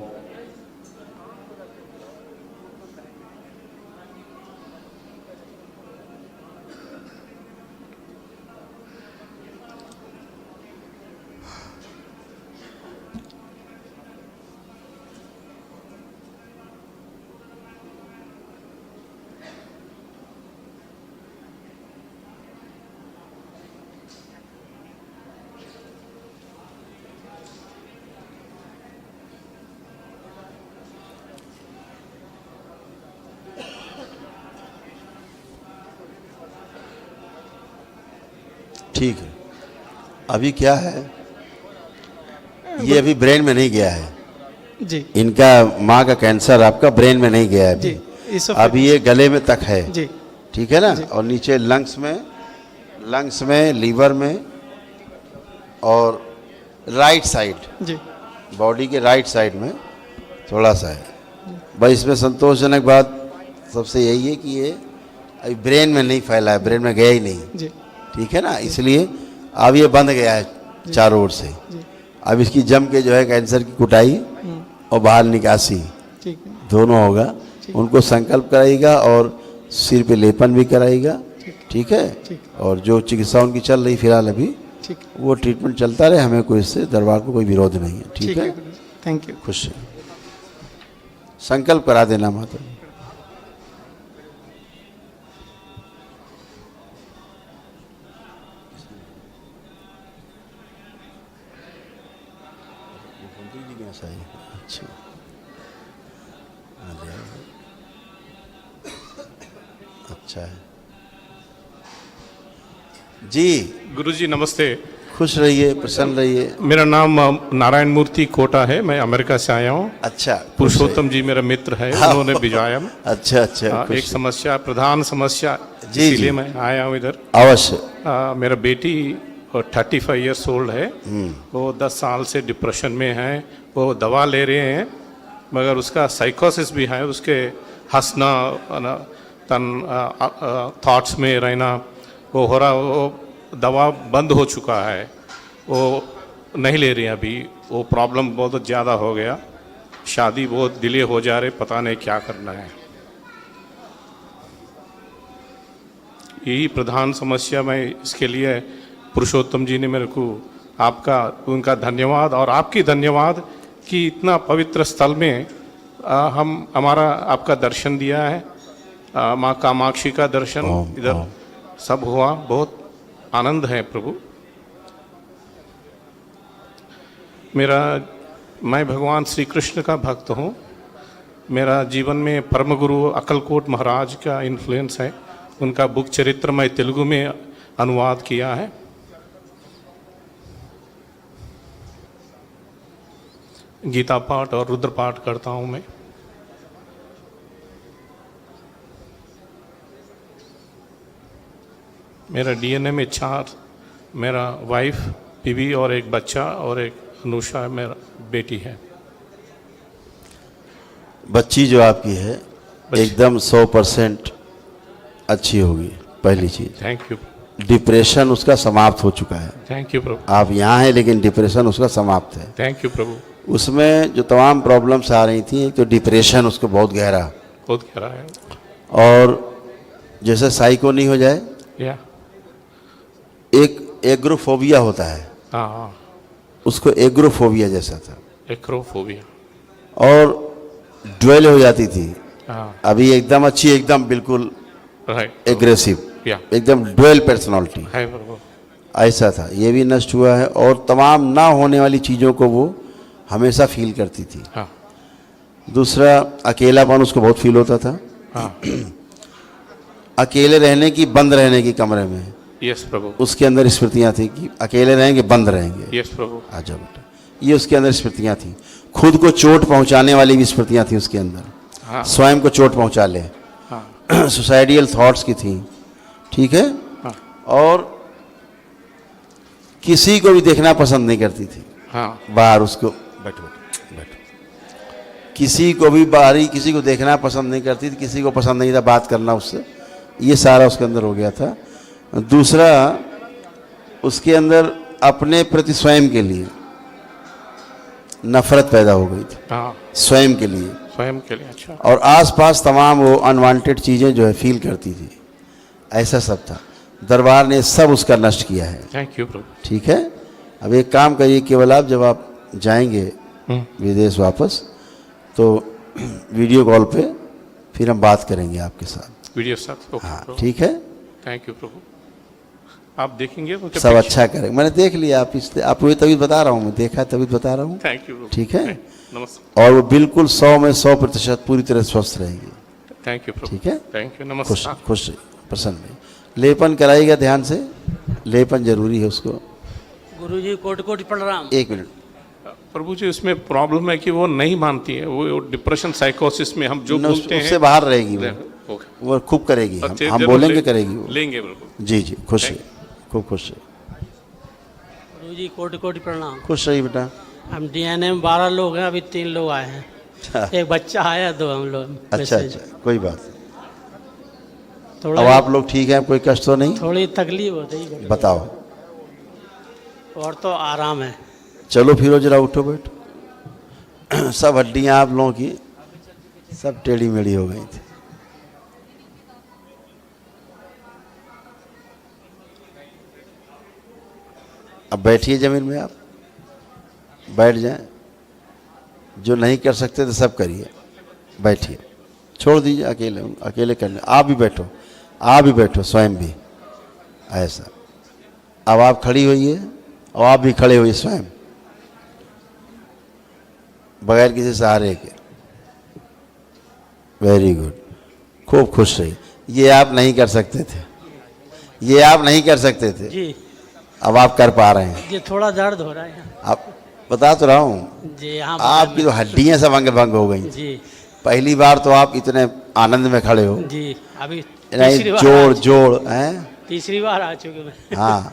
ठीक है। अभी क्या है, ये अभी ब्रेन में नहीं गया है। जी इनका माँ का कैंसर आपका ब्रेन में नहीं गया है जी। अभी। इसो- अभी ये गले में तक है। जी ठीक है ना। और नीचे लंग्स में, लीवर में, और राइट साइड, जी बॉडी के राइट साइड में थोड़ा सा है। भाई इसमें संतोषजनक बात सबसे यही है कि ये अभी ब्रेन में नहीं फैला है, ब्रेन में गया ही नहीं। जी ठीक है ना, इसलिए अब ये बंद गया है चारों ओर से। अब इसकी जम के जो है कैंसर की कुटाई और बाहर निकासी ठीक है। दोनों होगा। उनको संकल्प कराएगा और सिर पे लेपन भी कराएगा। ठीक है। और जो चिकित्सा उनकी चल रही फिलहाल अभी, ठीक वो ट्रीटमेंट चलता रहे, हमें कोई इससे दरबार को कोई विरोध नहीं है। ठीक है। गुरुजी, थैंक यू। खुश है। संकल्प करा देना माता। अच्छा, अच्छा है जी। गुरुजी नमस्ते। खुश रहिए, प्रसन्न रहिए। मेरा नाम नारायण मूर्ति कोटा है, मैं अमेरिका से आया हूँ। अच्छा, पुरुषोत्तम जी मेरा मित्र है, उन्होंने भिजवाया। अच्छा अच्छा। एक समस्या, प्रधान समस्या, जी, इसीलिए जी। मैं आया हूँ इधर। अवश्य। मेरा बेटी 35 ईयर्स ओल्ड है, वो 10 साल से डिप्रेशन में है, वो दवा ले रहे हैं मगर उसका साइकोसिस भी है, उसके हंसना थॉट्स में रहना वो हो रहा, वो दवा बंद हो चुका है, वो नहीं ले रही अभी, वो प्रॉब्लम बहुत ज़्यादा हो गया, शादी बहुत डिले हो जा रहे, पता नहीं क्या करना है। यही प्रधान समस्या, मैं इसके लिए पुरुषोत्तम जी ने मेरे को आपका उनका धन्यवाद और आपकी धन्यवाद कि इतना पवित्र स्थल में हमारा आपका दर्शन दिया है, माँ कामाक्षी का दर्शन इधर सब हुआ, बहुत आनंद है प्रभु। मैं भगवान श्री कृष्ण का भक्त हूँ। मेरा जीवन में परम गुरु अक्कलकोट महाराज का इन्फ्लुएंस है, उनका बुक चरित्र मैं तेलुगु में अनुवाद किया है। गीता पाठ और रुद्र पाठ करता हूँ मैं। मेरा डीएनए में 4, मेरा वाइफ बीवी और एक बच्चा और एक अनुषा मेरा बेटी है। बच्ची जो आपकी है एकदम 100% अच्छी होगी, पहली चीज। Thank you. डिप्रेशन उसका समाप्त हो चुका है। थैंक यू प्रभु। आप यहाँ हैं लेकिन डिप्रेशन उसका समाप्त है। थैंक यू प्रभु। उसमें जो तमाम प्रॉब्लम्स आ रही थी, एक तो डिप्रेशन उसको बहुत गहरा है, और जैसे साइको नहीं हो जाए, या एक एग्रोफोबिया होता है, हाँ, उसको एग्रोफोबिया जैसा था, एक्रोफोबिया, और ड्वेल हो जाती थी। हाँ, अभी एकदम अच्छी, एकदम बिल्कुल राइट, एग्रेसिव, एकदम ड्वेल पर्सनालिटी है प्रभु। ऐसा था। ये भी नष्ट हुआ है, और तमाम ना होने वाली चीज़ों को वो हमेशा फील करती थी। हाँ। दूसरा, अकेलापन उसको बहुत फील होता था। हाँ। अकेले रहने की, बंद रहने की कमरे में, यस प्रभु, उसके अंदर स्मृतियाँ थी कि अकेले रहेंगे, बंद रहेंगे। यस प्रभु। आजा बेटा, ये उसके अंदर स्मृतियाँ थी। खुद को चोट पहुंचाने वाली भी स्मृतियाँ थी उसके अंदर। हाँ। स्वयं को चोट पहुंचा ले, हाँ। सुसाइडियल थॉट्स की थी, ठीक है। हाँ। और किसी को भी देखना पसंद नहीं करती थी। हाँ। बाहर उसको बैठो किसी को भी बाहरी किसी को देखना पसंद नहीं करती थी, किसी को पसंद नहीं था बात करना उससे। ये सारा उसके अंदर हो गया था। दूसरा, उसके अंदर अपने प्रति स्वयं के लिए नफरत पैदा हो गई थी। हाँ। स्वयं के लिए, स्वयं के लिए, अच्छा। और आसपास तमाम वो अनवांटेड चीज़ें जो है फील करती थी, ऐसा सब था। दरबार ने सब उसका नष्ट किया है। थैंक यू प्रभु। ठीक है। अब एक काम करिए, केवल आप जब आप जाएंगे विदेश वापस, तो वीडियो कॉल पे फिर हम बात करेंगे आपके साथ। वीडियो साथ, ओके। हाँ, ठीक है। थैंक यू प्रभु। आप देखेंगे तो सब अच्छा करेंगे। मैंने देख लिया, आप वही तभी बता रहा हूँ, मैं देखा तभी बता रहा हूँ। Thank you. ठीक है। नमस्ते। और वो बिल्कुल 100 में 100% पूरी तरह स्वस्थ रहेगी। थैंक यू प्रभु। ठीक है। Thank you. नमस्ते। खुश प्रसन्न रहिए। लेपन कराइएगा ध्यान से, लेपन जरूरी है उसको। गुरुजी कोटि कोटि प्रणाम। एक मिनट प्रभु जी, उसमें प्रॉब्लम है कि वो नहीं मानती है, वो डिप्रेशन साइकोसिस में हम जो बोलते हैं उससे बाहर रहेगी वो खूब करेगी। हम बोलेंगे करेगी वो। लेंगे प्रभु। जी जी, खुश है, खूब खुश है। गुरुजी कोटि कोटि प्रणाम। खुश रहिए बेटा। हम डीएनए में 12 लोग हैं, अभी 3 लोग आए हैं। एक बच्चा आया, 2 हम लोग। अच्छा अच्छा, कोई बात नहीं। थोड़ा अब आप लोग ठीक हैं, कोई कष्ट तो नहीं? थोड़ी तकलीफ हो रही है। बताओ। और तो आराम है। चलो फिरो जरा, उठो बैठो। सब हड्डियां आप लोगों की सब टेढ़ी मेढ़ी हो गई थी। अब बैठिए जमीन में, आप बैठ जाएं। जो नहीं कर सकते तो सब करिए, बैठिए, छोड़ दीजिए अकेले, अकेले करने। आप भी बैठो, आप भी बैठो, स्वयं भी ऐसा। अब आप खड़ी होइए और आप भी खड़े होइए स्वयं, बगैर किसी सहारे के। वेरी गुड, खूब खुश रहिए। ये आप नहीं कर सकते थे, ये आप नहीं कर सकते थे, जी अब आप कर पा रहे हैं। जी थोड़ा दर्द हो रहा है आप बता तो रहा हूँ, जी। यहाँ आपकी तो हड्डियां सब अंग भंग हो गई। जी पहली बार तो आप इतने आनंद में खड़े हो, जी। अभी नहीं तीसरी बार जोड़ आ- जोड़ हैं। तीसरी बार आ चुके मैं। हाँ,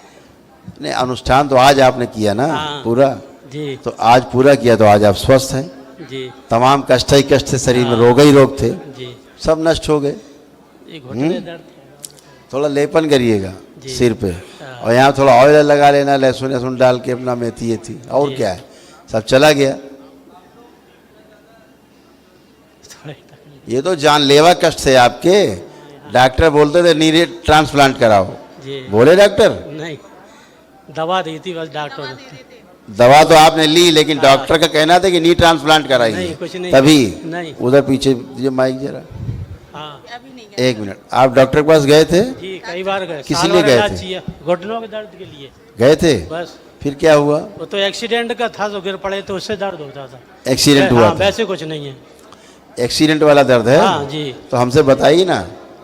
नहीं अनुष्ठान तो आज आपने किया ना हाँ। पूरा, जी तो आज पूरा किया तो आज आप स्वस्थ हैं। जी तमाम कष्ट ही कष्ट थे, शरीर में हाँ। रोग ही रोग थे, जी। सब नष्ट हो गए। ये घुटने दर्द थोड़ा लेपन करिएगा जी। सिर पे, हाँ। और यहाँ थोड़ा ऑयल लगा लेना, लहसुन लहसुन डाल के अपना मेथी ये थी, और जी। क्या है, सब चला गया। थोड़े ये तो जानलेवा कष्ट थे आपके, डॉक्टर बोलते थे नी ट्रांसप्लांट कराओ, जी। बोले डॉक्टर? नहीं, दवा दी थी बस डॉक्टर ने। दवा तो आपने ली, लेकिन डॉक्टर का कहना था कि नी ट्रांसप्लांट नहीं, कराइए, कुछ नहीं। तभी नहीं। उधर पीछे ये माइक जरा, हाँ एक मिनट, आप डॉक्टर के पास गए थे? जी, कई बार गए। किसी साल लिए भर गए इलाज थे? किया, घुटनों के दर्द के लिए गए थे? बस। फिर क्या हुआ? वो तो एक्सीडेंट का था, तो गिर पड़े तो उससे दर्द होता था। एक्सीडेंट हुआ हाँ, था? वैसे कुछ नहीं है। एक्सीडेंट वाला दर्द है? हाँ जी। तो हमसे बताइए ना,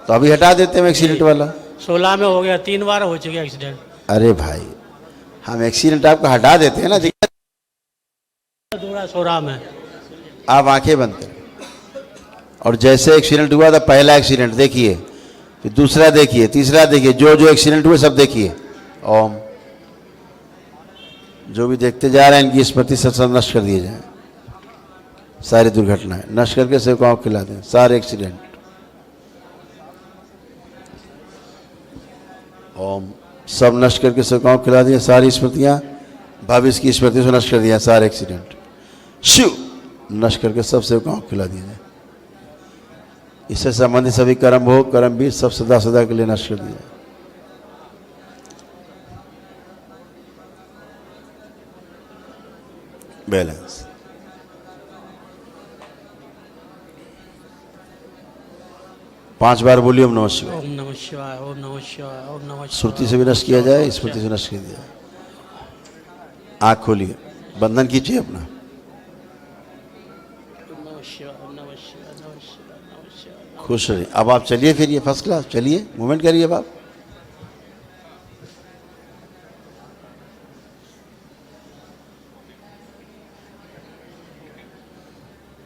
तो अभी हटा देते हैं एक्सीडेंट वाला। 16 में हो गया, 3 बार हो चुके एक्सीडेंट। अरे भाई, हम एक्सीडेंट आपका हटा देते हैं ना, दूरा 16 में। आप आंखें बंद करें, और जैसे एक्सीडेंट हुआ था, पहला एक्सीडेंट देखिए, फिर दूसरा देखिए, तीसरा देखिए, जो जो एक्सीडेंट हुए सब देखिए। ओम। जो भी देखते जा रहे हैं इनकी स्मृति से सब नष्ट कर दिए जाए, सारी दुर्घटनाएं नष्ट करके सेवकाओं को खिला दें, सारे एक्सीडेंट। ओम। सब नष्ट करके सेवकाओं को खिला दिए, सारी स्मृतियां भविष्य की स्मृति से नष्ट कर दिया, सारे एक्सीडेंट शिव नष्ट करके सब सेवकाओं को खिला दिया जाए। इससे संबंधित सभी कर्म भोग कर्म भी सब सदा सदा के लिए नष्ट कर दिया। बैलेंस। पांच बार बोलिए ओम नमः शिवाय। ओम नमः शिवाय, ओम नमः शिवाय, ओम नमः शिवाय। श्रुति से भी नष्ट किया जाए, स्मृति से नष्ट किया जाए। आंख खोलिए, बंधन कीजिए अपना। ओम नमः शिवाय, ओम नमः शिवाय, नमः शिवाय, नमः शिवाय। खुश रहिए। अब आप चलिए, फिर ये फर्स्ट क्लास, चलिए मूवमेंट करिए अब आप।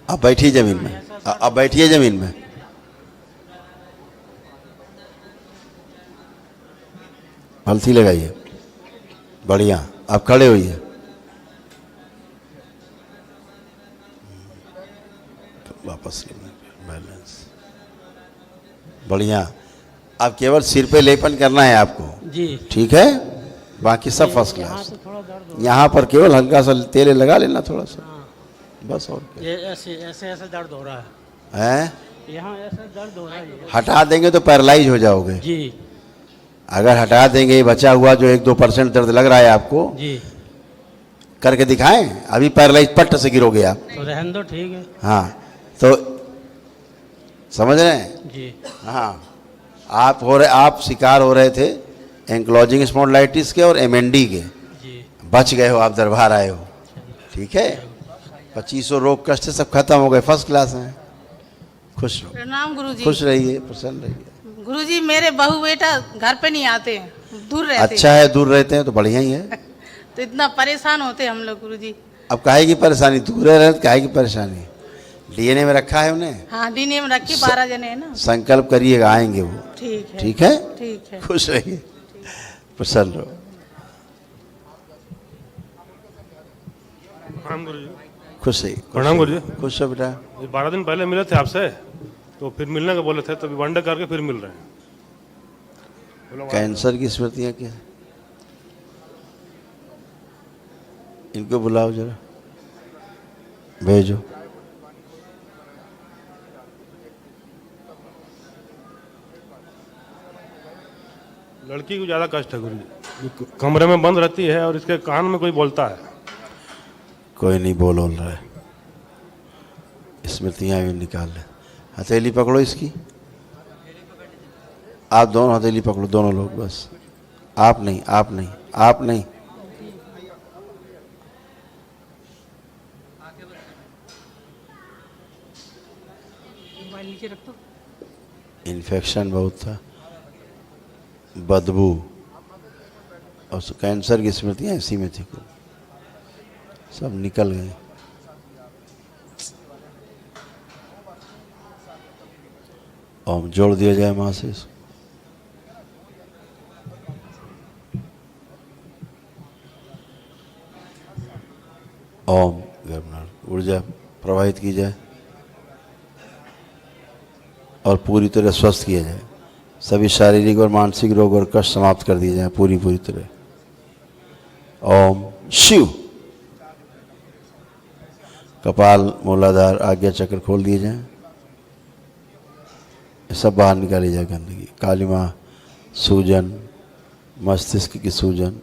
अब बैठिए जमीन में, अब बैठिए जमीन में। हल्थी लगाइए, बढ़िया। अब खड़े होइए, वापस बैलेंस, बढ़िया। अब केवल सिर पे लेपन करना है आपको जी। ठीक है, बाकी सब फर्स्ट यहाँ क्लास। से थोड़ा दर्द हो यहाँ पर केवल हल्का सा तेल लगा लेना थोड़ा सा, बस। और क्या ये ऐसे ऐसे ऐसे दर्द हो रहा है? यहाँ ऐसे दर्द हो रहा है। हटा देंगे तो पैरालाइज हो जाओगे। जी अगर हटा देंगे, ये बचा हुआ जो 1-2% दर्द लग रहा है आपको, जी। करके दिखाएं। अभी पैरालाइज पट्ट से गिरोगे आप। तो रहन दो, ठीक है। हाँ, तो समझ रहे हैं? जी हाँ, आप शिकार हो रहे थे एंक्लोजिंग स्पॉन्डिलाइटिस के और एमएनडी के, जी। बच गए हो, आप दरबार आए हो, ठीक है। 2500 रोग कष्ट सब खत्म हो गए, फर्स्ट क्लास हैं। खुश रहो, प्रणाम गुरुजी। खुश रहिए, प्रसन्न रहिए। गुरुजी मेरे बहू बेटा घर पे नहीं आते हैं, दूर रहते अच्छा है, दूर रहते हैं तो बढ़िया ही है। तो इतना परेशान होते हम लोग गुरुजी। अब काहे की परेशानी, दूर रहे तो काहे की परेशानी। डीएनए में रखा है उन्हें, हाँ डीएनए में रखी 12 जने हैं ना। संकल्प करिएगा, आएंगे वो। ठीक है, ठीक है, ठीक है। खुश रहिए, प्रसन्न रहो। प्रणाम गुरु जी। खुश रहिए, प्रणाम गुरु जी। खुश हो बेटा। 12 दिन पहले मिले थे आपसे, तो फिर मिलने का बोले थे, तो वन डे करके फिर मिल रहे हैं। कैंसर की स्मृतियाँ क्या है? इनको बुलाओ जरा, भेजो। लड़की को ज़्यादा कष्ट है गुरु जी, कमरे में बंद रहती है और इसके कान में कोई बोलता है। कोई नहीं बोल रहा है, स्मृतियाँ भी निकाल ले। हथेली पकड़ो इसकी, आप दोनों हथेली पकड़ो, दोनों लोग बस। आप नहीं, आप नहीं, आप नहीं। मोबाइल नीचे रख दो। इन्फेक्शन बहुत था, बदबू, और कैंसर की स्मृतियाँ इसी में थी, सब निकल गई। ओम जोड़ दिया जाए माँ से इसको। ओम गर्भनाल ऊर्जा प्रवाहित की जाए और पूरी तरह स्वस्थ किया जाए। सभी शारीरिक और मानसिक रोग और कष्ट समाप्त कर दिए जाए पूरी तरह। ओम शिव। कपाल, मूलाधार, आज्ञा चक्र खोल दिए जाए, सब बाहर निकाली जाए गंदगी। काली माँ, सूजन, मस्तिष्क की सूजन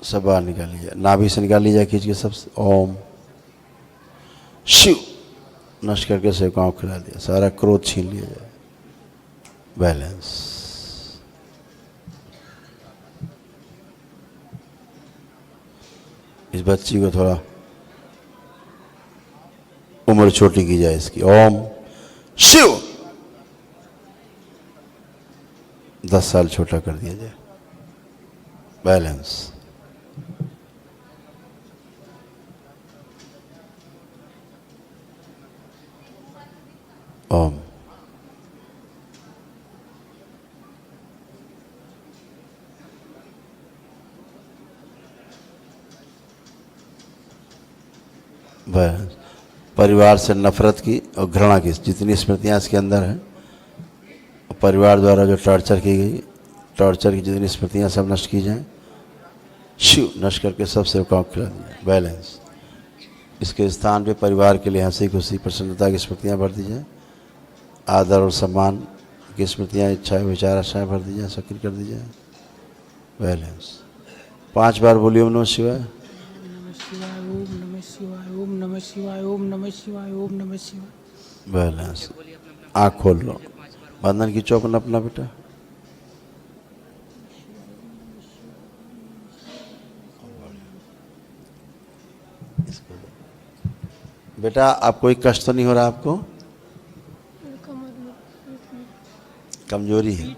सब बाहर निकाली जाए, नाभि से निकाली जाए खींच के सब। ओम शिव। नष्ट करके सेवकाओं को खिला दिया, सारा क्रोध छीन लिया जाए। बैलेंस। इस बच्ची को थोड़ा उम्र छोटी की जाए इसकी। ओम शिव। 10 साल छोटा कर दिया जाए। बैलेंस। ओम। बैलेंस। परिवार से नफरत की और घृणा की जितनी स्मृतियां इसके अंदर हैं, परिवार द्वारा जो टॉर्चर की गई, टॉर्चर की जितनी स्मृतियां सब नष्ट की जाएं, शिव नष्ट करके सब सेवकाओं को खिला दिया। बैलेंस। इसके स्थान पे परिवार के लिए हंसी खुशी प्रसन्नता की स्मृतियां भर दी जाए, आदर और सम्मान की स्मृतियां, इच्छाएं, विचार, आशाएं भर दी जाए, सक्रिय कर दी जाए। बैलेंस। 5 बार बोलिए ओम नमः शिवाय। ओम नमः शिवाय, ओम नमः शिवाय, ओम नमः शिवाय, ओम नमः शिवाय। बैलेंस। आँख खोल लो, बंधन की चौकन अपना बेटा। बेटा आप कोई कष्ट तो नहीं हो रहा आपको? कमजोरी है,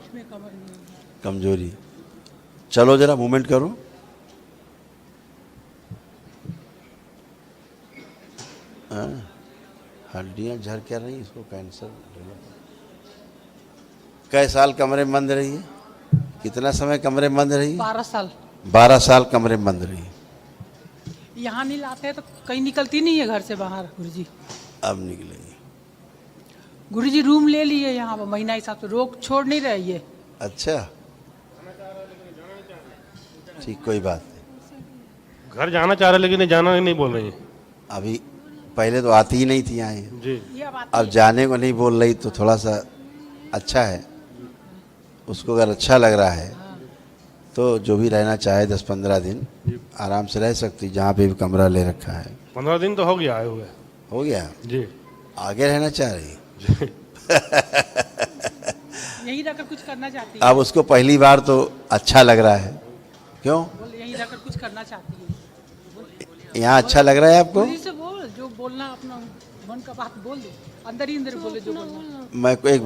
कमजोरी। चलो जरा मूवमेंट करो। हड्डियां झर क्या रही, इसको कैंसर। कई साल कमरे में बंद रही है? कितना समय कमरे में बंद रही? 12 साल। 12 साल कमरे में बंद रही। यहाँ नहीं लाते तो कहीं निकलती नहीं है घर से बाहर गुरुजी। अब निकलेगी। गुरुजी रूम ले लिए यहाँ पर महीना हिसाब से, रोग छोड़ नहीं रही है। अच्छा ठीक, कोई बात नहीं। घर जाना चाह रहे लेकिन जाना नहीं बोल रही है। अभी पहले तो आती ही नहीं थी यहाँ जी। अब जाने को नहीं बोल रही तो थोड़ा सा अच्छा है। उसको अगर अच्छा लग रहा है तो जो भी रहना चाहे 10-15 दिन आराम से रह सकती, जहाँ पे भी कमरा ले रखा है। 15 दिन तो हो गया आए हुए। हो गया जी। आगे रहना चाह रही यही रहकर कुछ करना चाहती है। अब उसको पहली बार तो अच्छा लग रहा है। क्यों? यही रहकर कुछ करना चाहती है। यहाँ अच्छा लग रहा है आपको? गुरुजी से बोल, जो बोलना अपना मन का बात बोल दे, अंदर ही अंदर बोले जो बोलना। मैं को एक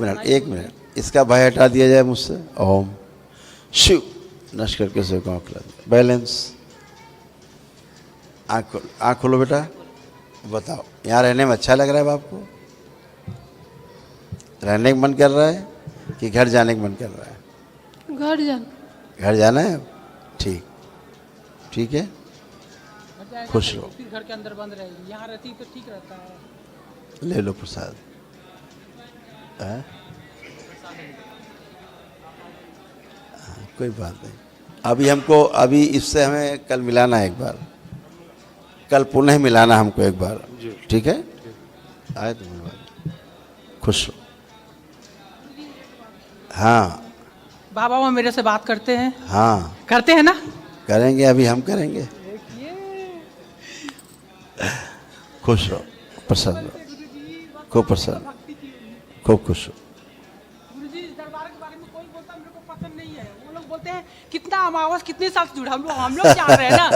मिनट इसका भय हटा दिया जाए मुझसे। ओम शिव। नष्ट करके सेवकाओं को खिला दिया। बैलेंस। आँख खोलो बेटा, बताओ यहाँ रहने में अच्छा लग रहा है बाप को? रहने का मन कर रहा है कि घर जाने का मन कर रहा है? घर जाना है। ठीक, ठीक है, खुश रहो। घर के अंदर बंद रहेगी, यहाँ रहती तो ठीक रहता है। ले लो प्रसाद। कोई बात नहीं। अभी इससे हमें कल मिलाना है एक बार, कल पुनः मिलाना हमको एक बार, ठीक है? आए तो खुश हो। हाँ बाबा वो मेरे से बात करते हैं। हाँ करते हैं ना? करेंगे, अभी हम करेंगे। खुश रहो, प्रसन्न रहो, खूब प्रसन्न, खूब खुश हो। गुरुजी दरबार के बारे में कोई बोलता मेरे को पसंद नहीं है। वो लोग बोलते हैं कितना अमावस कितने साल से जुड़ा, हम लोग जान रहे हैं ना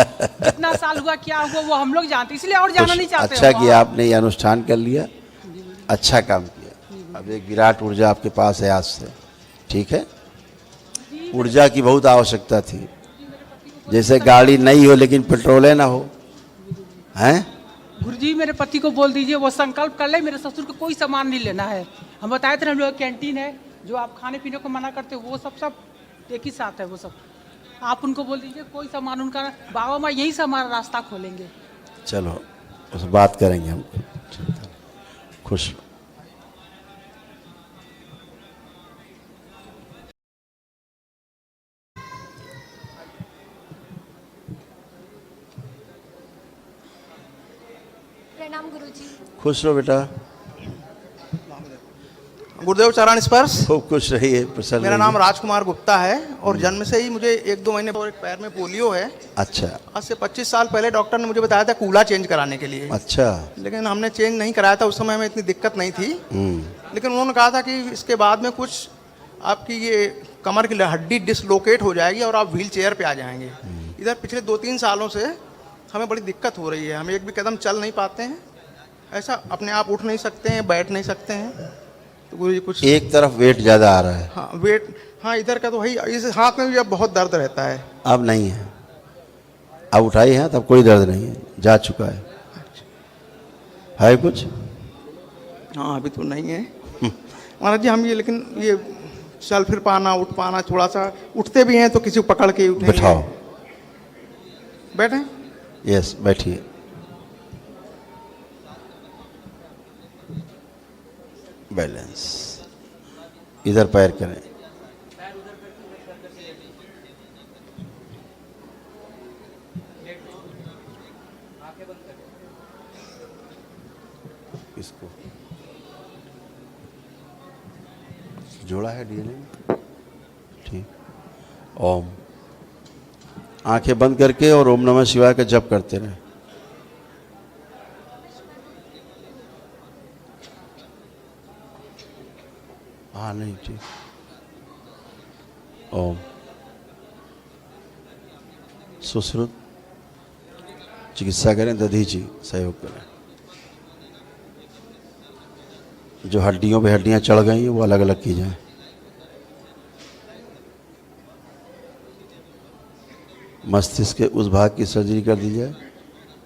कितना साल हुआ क्या हुआ वो हम लोग जानते, इसलिए और जाना नहीं चाहते। अच्छा किया आपने ये अनुष्ठान कर लिया, अच्छा काम किया। अब एक विराट ऊर्जा आपके पास है आज से, ठीक है। ऊर्जा की बहुत आवश्यकता थी, जैसे गाड़ी नई हो लेकिन पेट्रोल ना हो, हैं। गुरुजी मेरे पति को बोल दीजिए वो संकल्प कर ले, मेरे ससुर को कोई सामान नहीं लेना है। हम बताए थे हम लोग कैंटीन है जो आप खाने पीने को मना करते हो, वो सब एक ही साथ है वो सब। आप उनको बोल दीजिए कोई सामान उनका, बाबा माँ यहीं से हमारा रास्ता खोलेंगे। चलो उस बात करेंगे हम। खुश रहो। प्रणाम गुरुजी। खुश रहो बेटा। गुरुदेव चरण स्पर्श। खूब खुश रहिए, प्रसन्न मेरा रहिए। नाम राजकुमार गुप्ता है और जन्म से ही मुझे 1-2 महीने और एक पैर में पोलियो है। अच्छा। आज से 25 साल पहले डॉक्टर ने मुझे बताया था कूला चेंज कराने के लिए। अच्छा। लेकिन हमने चेंज नहीं कराया था, उस समय हमें इतनी दिक्कत नहीं थी। लेकिन उन्होंने कहा था कि इसके बाद में कुछ आपकी ये कमर की हड्डी डिसलोकेट हो जाएगी और आप व्हील चेयर पे आ जाएंगे। इधर पिछले 2-3 सालों से हमें बड़ी दिक्कत हो रही है, हम एक भी कदम चल नहीं पाते हैं, ऐसा अपने आप उठ नहीं सकते हैं, बैठ नहीं सकते हैं। तो गुरु जी कुछ एक तरफ वेट ज्यादा आ रहा है। हाँ वेट, हाँ इधर का तो वही, इस हाथ में भी अब बहुत दर्द रहता है। अब नहीं है, अब उठाई है तब कोई दर्द नहीं है, जा चुका है कुछ? हाँ अभी तो नहीं है महाराज जी। हम ये लेकिन ये चल फिर पाना, उठ पाना, थोड़ा सा उठते भी हैं तो किसी को पकड़ के उठेंगे। बैठाओ। बैठे। यस बैठिए। बैलेंस, इधर पैर करें। इसको जोड़ा है डीएनए में, ठीक। ओम, आंखें बंद करके और ओम नमः शिवाय का जप करते रहे। हाँ नहीं ठीक। ओम सुश्रुत चिकित्सा करें, दधीची सहयोग करें। जो हड्डियों पे हड्डियां चढ़ गई हैं वो अलग अलग की जाए। मस्तिष्क के उस भाग की सर्जरी कर दी जाए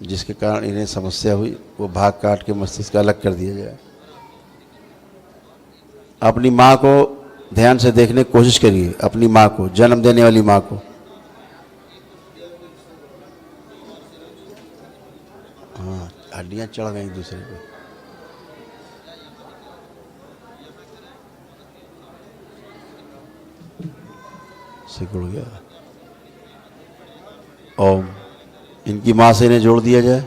जिसके कारण इन्हें समस्या हुई, वो भाग काट के मस्तिष्क अलग कर दिया जाए। अपनी माँ को ध्यान से देखने की कोशिश करिए, अपनी माँ को, जन्म देने वाली माँ को। हाँ हड्डियाँ चढ़ गई दूसरे पे। सिकुड़ गया। ओम, इनकी माँ से इन्हें जोड़ दिया जाए।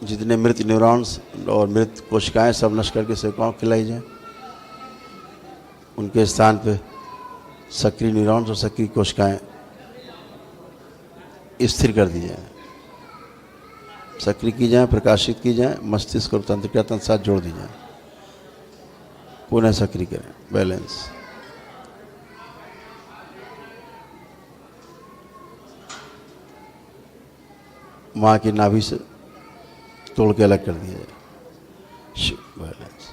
जितने मृत न्यूरॉन्स और मृत कोशिकाएं सब नष्ट करके सेवकाओं को खिलाई जाए। उनके स्थान पे सक्रिय न्यूरॉन्स और सक्रिय कोशिकाएं स्थिर कर दी जाए, सक्रिय की जाए, प्रकाशित की जाए, मस्तिष्क और तंत्रिका तंत्र साथ जोड़ दी जाए, पुनः सक्रिय करें। बैलेंस। माँ की नाभि से तोड़ के अलग कर दिया जाए। शिव बैलेंस।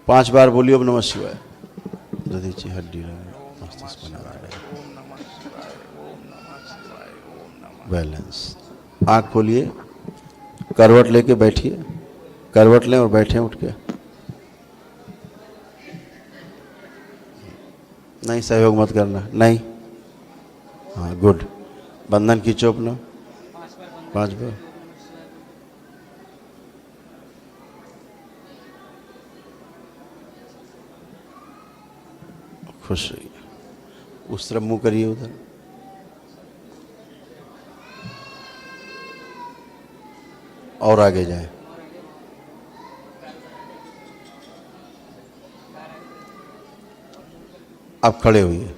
5 बार बोलिए ओम नमः शिवाय। दधीची हड्डी रहे, मस्तिष्क बना रहे। बैलेंस। आँख खोलिए, करवट लेके बैठिए, करवट लें और बैठें उठ के। नहीं सहयोग मत करना, नहीं। हाँ गुड। बंधन खींचो अपना 5 बार। खुश रहिए। उस तरफ मुंह करिए, उधर। और आगे जाए। आप खड़े होइए,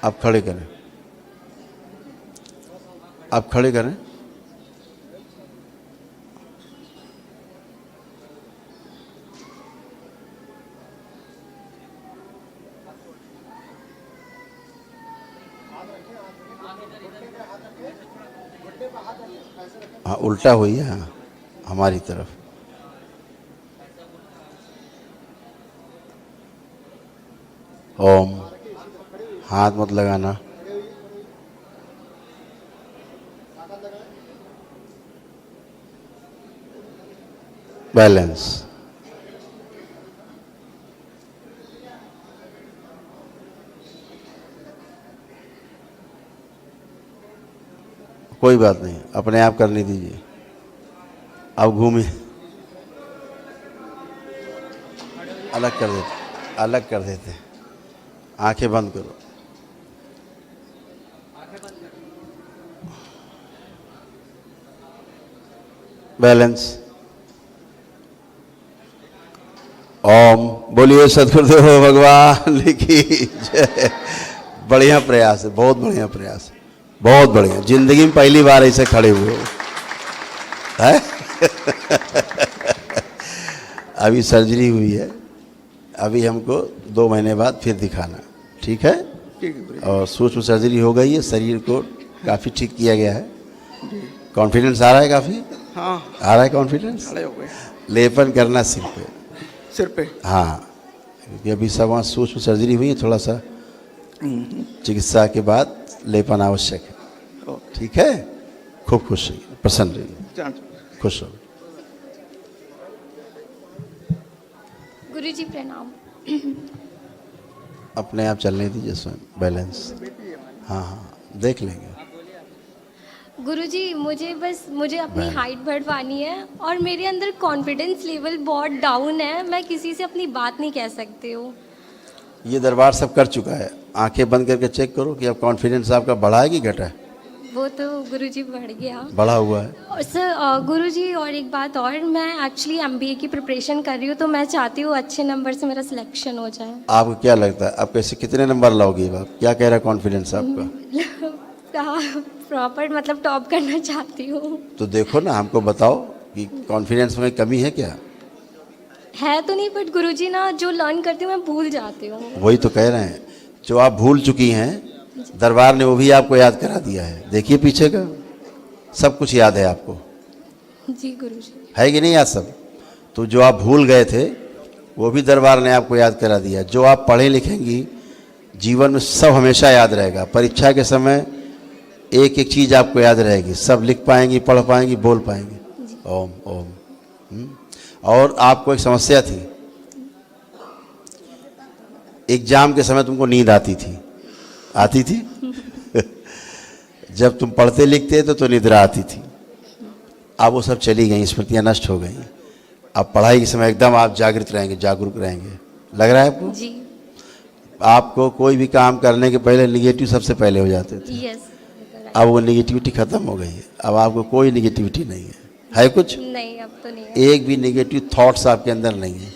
आप खड़े करें, आप खड़े करें। हाँ उल्टा हुई है, हाँ हमारी तरफ। ओम, हाथ मत लगाना। बैलेंस। कोई बात नहीं, अपने आप करने दीजिए। अब घूमिए, अलग कर देते, अलग कर देते। आंखें बंद करो। बैलेंस। ओम, बोलिए सदगुरुदेव भगवान की जय। बढ़िया प्रयास है, बहुत बढ़िया प्रयास है, बहुत बढ़िया। जिंदगी में पहली बार ऐसे खड़े हुए हो है? अभी सर्जरी हुई है, अभी हमको 2 महीने बाद फिर दिखाना, ठीक है? और सूक्ष्म सर्जरी हो गई है, शरीर को काफ़ी ठीक किया गया है। कॉन्फिडेंस आ रहा है काफ़ी? हाँ आ रहा है कॉन्फिडेंस? खड़े हो गए। लेपन करना सिर पे, सिर पे। हाँ, क्योंकि अभी सब वहाँ सूक्ष्म सर्जरी हुई है, थोड़ा सा चिकित्सा के बाद लेपन आवश्यक है, ठीक है? खूब खुश रहिए, प्रसन्न रहिए, खुश हो। गुरुजी प्रणाम। अपने आप चलने दीजिए स्वयं, बैलेंस। हाँ हाँ, देख लेंगे। गुरुजी मुझे अपनी हाइट बढ़वानी है और मेरे अंदर कॉन्फिडेंस लेवल बहुत डाउन है, मैं किसी से अपनी बात नहीं कह सकती हूँ। ये दरबार सब कर चुका है, आंखें बंद करके चेक करो कि अब कॉन्फिडेंस आपका बढ़ा है कि घटा है? वो तो गुरुजी बढ़ गया, बढ़ा हुआ है। और सर गुरुजी और एक बात और, मैं एक्चुअली MBA की प्रिपरेशन कर रही हूँ, तो मैं चाहती हूँ अच्छे नंबर से मेरा सिलेक्शन हो जाए। आपको क्या लगता है आप कैसे कितने नंबर लाओगी? आप क्या कह रहा है कॉन्फिडेंस आपका? प्रॉपर मतलब टॉप करना चाहती हूँ। तो देखो ना, हमको बताओ कि कॉन्फिडेंस में कमी है क्या? है तो नहीं, बट गुरुजी ना जो लर्न करती हूँ मैं भूल जाती हूँ। वही तो कह रहे हैं, जो आप भूल चुकी हैं दरबार ने वो भी आपको याद करा दिया है। देखिए पीछे का सब कुछ याद है आपको, जी गुरुजी। है कि नहीं याद सब? तो जो आप भूल गए थे वो भी दरबार ने आपको याद करा दिया। जो आप पढ़े लिखेंगी जीवन में सब हमेशा याद रहेगा। परीक्षा के समय एक एक चीज़ आपको याद रहेगी, सब लिख पाएंगी, पढ़ पाएंगी, बोल पाएंगी। ओम ओम। और आपको एक समस्या थी, एग्जाम के समय तुमको नींद आती थी जब तुम पढ़ते लिखते तो निद्रा आती थी। अब वो सब चली गई, स्मृतियाँ नष्ट हो गई। अब पढ़ाई के समय एकदम आप जागृत रहेंगे, जागरूक रहेंगे। लग रहा है आपको? जी। आपको कोई भी काम करने के पहले निगेटिव सबसे पहले हो जाते थे। यस। अब वो निगेटिविटी खत्म हो गई है, अब आपको कोई निगेटिविटी नहीं है कुछ? नहीं, अब तो नहीं है। एक भी निगेटिव थॉट्स आपके अंदर नहीं है।